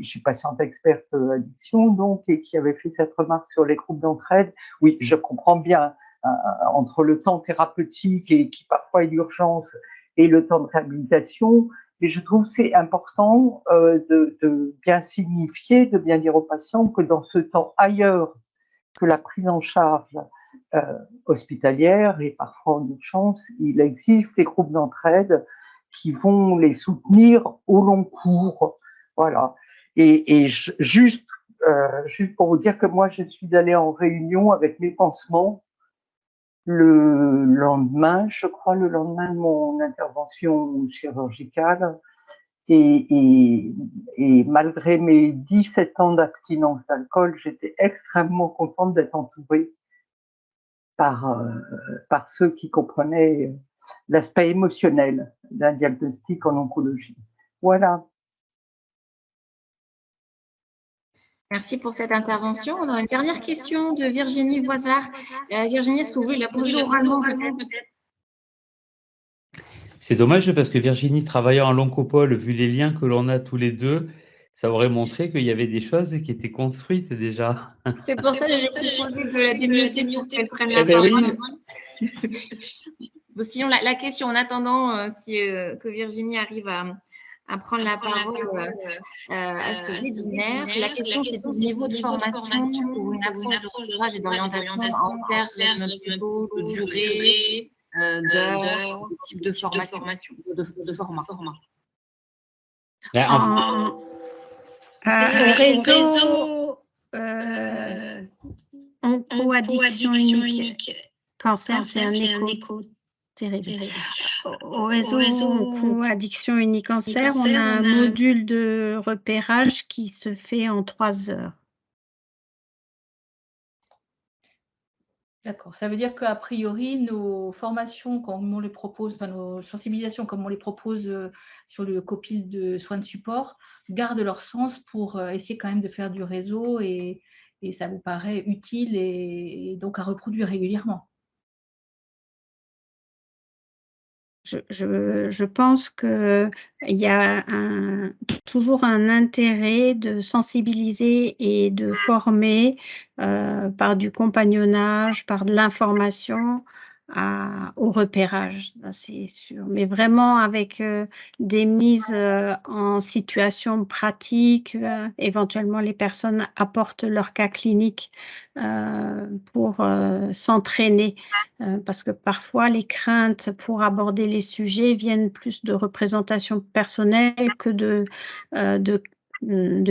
suis patiente experte addiction, donc, et qui avait fait cette remarque sur les groupes d'entraide. Oui, je comprends bien, entre le temps thérapeutique et qui parfois est d'urgence et le temps de réhabilitation, et je trouve que c'est important de bien signifier, de bien dire aux patients que dans ce temps ailleurs que la prise en charge hospitalière et parfois en urgence, il existe des groupes d'entraide qui vont les soutenir au long cours. Voilà. Et juste pour vous dire que moi, je suis allée en réunion avec mes pansements le lendemain, je crois, le lendemain de mon intervention chirurgicale. Et malgré mes 17 ans d'abstinence d'alcool, j'étais extrêmement contente d'être entourée par ceux qui comprenaient l'aspect émotionnel d'un diagnostic en oncologie. Voilà. Merci pour cette intervention. On a une dernière question de Virginie Voisard. Virginie, est-ce que vous voulez la poser oralement peut-être? C'est dommage parce que Virginie, travaillant en l'oncopole, vu les liens que l'on a tous les deux, ça aurait montré qu'il y avait des choses qui étaient construites déjà. C'est pour ça que j'ai proposé de la démuter pour qu'elle prenne la parole. Bon, sinon, la question, en attendant que Virginie arrive à prendre la parole à ce webinaire, la question, c'est au niveau de formation ou une approche de repérage et d'orientation en termes plutôt de durée, d'heures, de type de formation, de format. Réseau onco-addiction unique. Cancer, c'est un écho terrible. Au réseau onco-addiction unique cancer, on a un module de repérage qui se fait en 3 heures. D'accord. Ça veut dire qu'a priori, nos formations, comme on les propose, enfin, nos sensibilisations, comme on les propose sur le COPIL de soins de support, gardent leur sens pour essayer quand même de faire du réseau et ça vous paraît utile et donc à reproduire régulièrement. Je pense qu'il y a toujours un intérêt de sensibiliser et de former par du compagnonnage, par de l'information au repérage, c'est sûr. Mais vraiment avec des mises en situation pratique, éventuellement les personnes apportent leur cas clinique pour s'entraîner. Parce que parfois, les craintes pour aborder les sujets viennent plus de représentation personnelle que de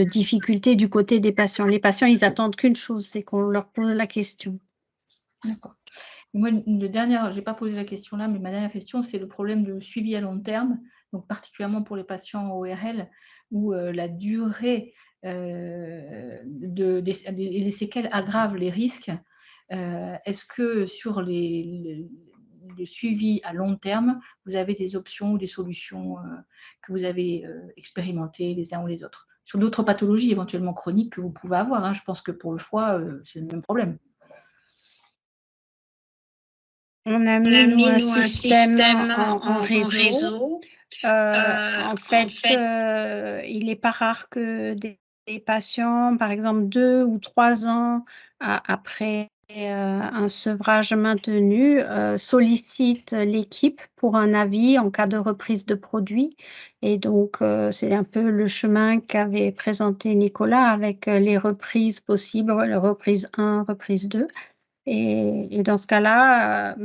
difficultés du côté des patients. Les patients, ils attendent qu'une chose, c'est qu'on leur pose la question. D'accord. Moi, je n'ai pas posé la question là, mais ma dernière question, c'est le problème de suivi à long terme, donc particulièrement pour les patients ORL, où la durée des séquelles aggrave les risques. Est-ce que sur le suivi à long terme, vous avez des options ou des solutions que vous avez expérimentées les uns ou les autres? Sur d'autres pathologies éventuellement chroniques que vous pouvez avoir, hein, je pense que pour le foie, c'est le même problème. On a mis un système en réseau. En fait, il n'est pas rare que des patients, par exemple 2 ou 3 ans après un sevrage maintenu, sollicitent l'équipe pour un avis en cas de reprise de produit. Et donc, c'est un peu le chemin qu'avait présenté Nicolas avec les reprises possibles, la reprise 1, reprise 2. Et dans ce cas-là,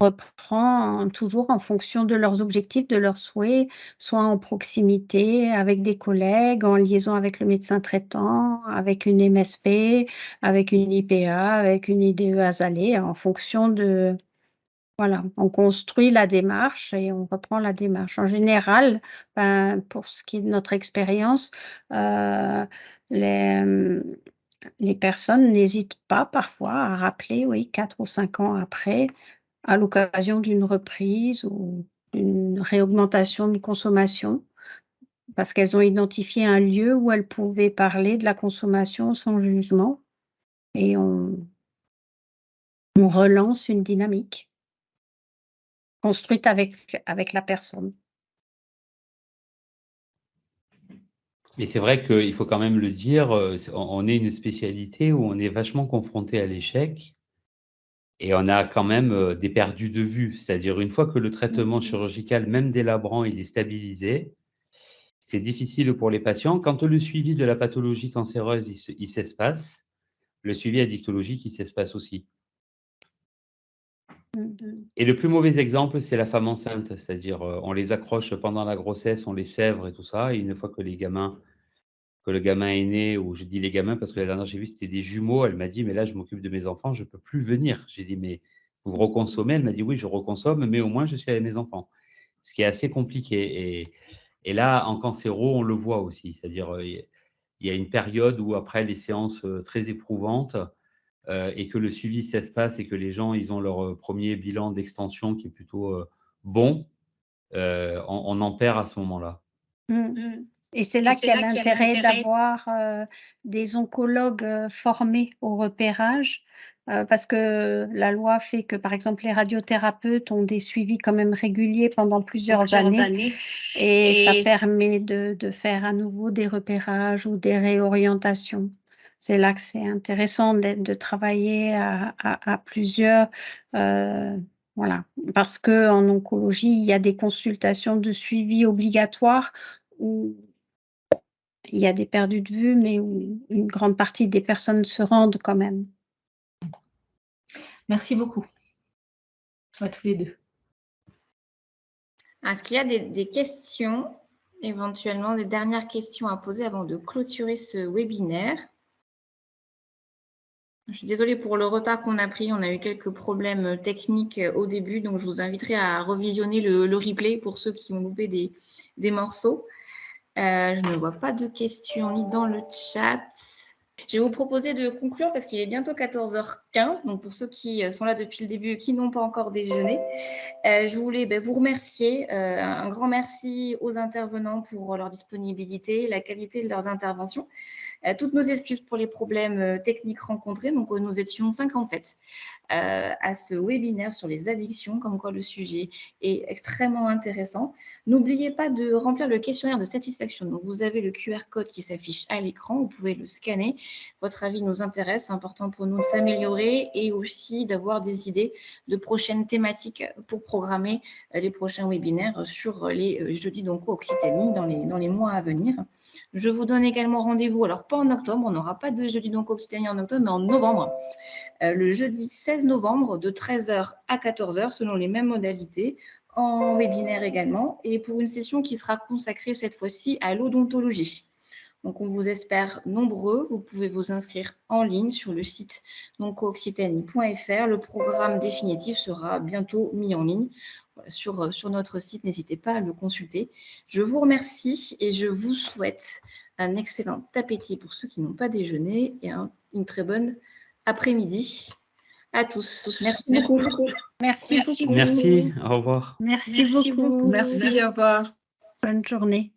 reprend toujours en fonction de leurs objectifs, de leurs souhaits, soit en proximité avec des collègues, en liaison avec le médecin traitant, avec une MSP, avec une IPA, avec une IDE azalée, en fonction de... Voilà, on construit la démarche et on reprend la démarche. En général, pour ce qui est de notre expérience, les personnes n'hésitent pas parfois à rappeler, oui, 4 ou 5 ans après, à l'occasion d'une reprise ou d'une réaugmentation de consommation, parce qu'elles ont identifié un lieu où elles pouvaient parler de la consommation sans jugement et on relance une dynamique construite avec la personne. Mais c'est vrai qu'il faut quand même le dire, on est une spécialité où on est vachement confronté à l'échec et on a quand même des perdus de vue. C'est-à-dire une fois que le traitement chirurgical, même délabrant, il est stabilisé, c'est difficile pour les patients. Quand le suivi de la pathologie cancéreuse, il s'espace, le suivi addictologique, il s'espace aussi. Et le plus mauvais exemple, c'est la femme enceinte, c'est-à-dire on les accroche pendant la grossesse, on les sèvre et tout ça, et une fois que le gamin est né, ou je dis les gamins parce que la dernière j'ai vu c'était des jumeaux, elle m'a dit mais là je m'occupe de mes enfants, je peux plus venir. J'ai dit mais vous reconsommez? Elle m'a dit oui je reconsomme, mais au moins je suis avec mes enfants. Ce qui est assez compliqué. Et là en cancéro on le voit aussi, c'est-à-dire il y a une période où après les séances très éprouvantes, et que le suivi s'espace et que les gens ils ont leur premier bilan d'extension qui est plutôt bon, on en perd à ce moment-là. Et c'est là qu'il y a l'intérêt d'avoir des oncologues formés au repérage, parce que la loi fait que, par exemple, les radiothérapeutes ont des suivis quand même réguliers pendant plusieurs années et ça permet de faire à nouveau des repérages ou des réorientations. C'est là que c'est intéressant de travailler à plusieurs, voilà, parce qu'en oncologie, il y a des consultations de suivi obligatoires où il y a des perdus de vue, mais où une grande partie des personnes se rendent quand même. Merci beaucoup à tous les deux. Est-ce qu'il y a des questions, éventuellement des dernières questions à poser avant de clôturer ce webinaire? Je suis désolée pour le retard qu'on a pris, on a eu quelques problèmes techniques au début, donc je vous inviterai à revisionner le replay pour ceux qui ont loupé des morceaux. Je ne vois pas de questions ni dans le chat. Je vais vous proposer de conclure parce qu'il est bientôt 14h15. Donc, pour ceux qui sont là depuis le début et qui n'ont pas encore déjeuné, je voulais vous remercier. Un grand merci aux intervenants pour leur disponibilité, la qualité de leurs interventions. Toutes nos excuses pour les problèmes techniques rencontrés. Donc, nous étions 57 à ce webinaire sur les addictions, comme quoi le sujet est extrêmement intéressant. N'oubliez pas de remplir le questionnaire de satisfaction. Donc, vous avez le QR code qui s'affiche à l'écran. Vous pouvez le scanner. Votre avis nous intéresse. C'est important pour nous de s'améliorer et aussi d'avoir des idées de prochaines thématiques pour programmer les prochains webinaires sur les jeudis d'Onco-Occitanie dans les mois à venir. Je vous donne également rendez-vous, alors pas en octobre, on n'aura pas de jeudi d'Onco-Occitanie en octobre, mais en novembre. Le jeudi 16 novembre de 13h à 14h, selon les mêmes modalités, en webinaire également, et pour une session qui sera consacrée cette fois-ci à l'odontologie. Donc, on vous espère nombreux. Vous pouvez vous inscrire en ligne sur le site occitanie.fr. Le programme définitif sera bientôt mis en ligne sur notre site. N'hésitez pas à le consulter. Je vous remercie et je vous souhaite un excellent appétit pour ceux qui n'ont pas déjeuné et une très bonne après-midi à tous. Merci beaucoup. Merci beaucoup. Merci, au revoir. Merci beaucoup. Merci, au revoir. Bonne journée.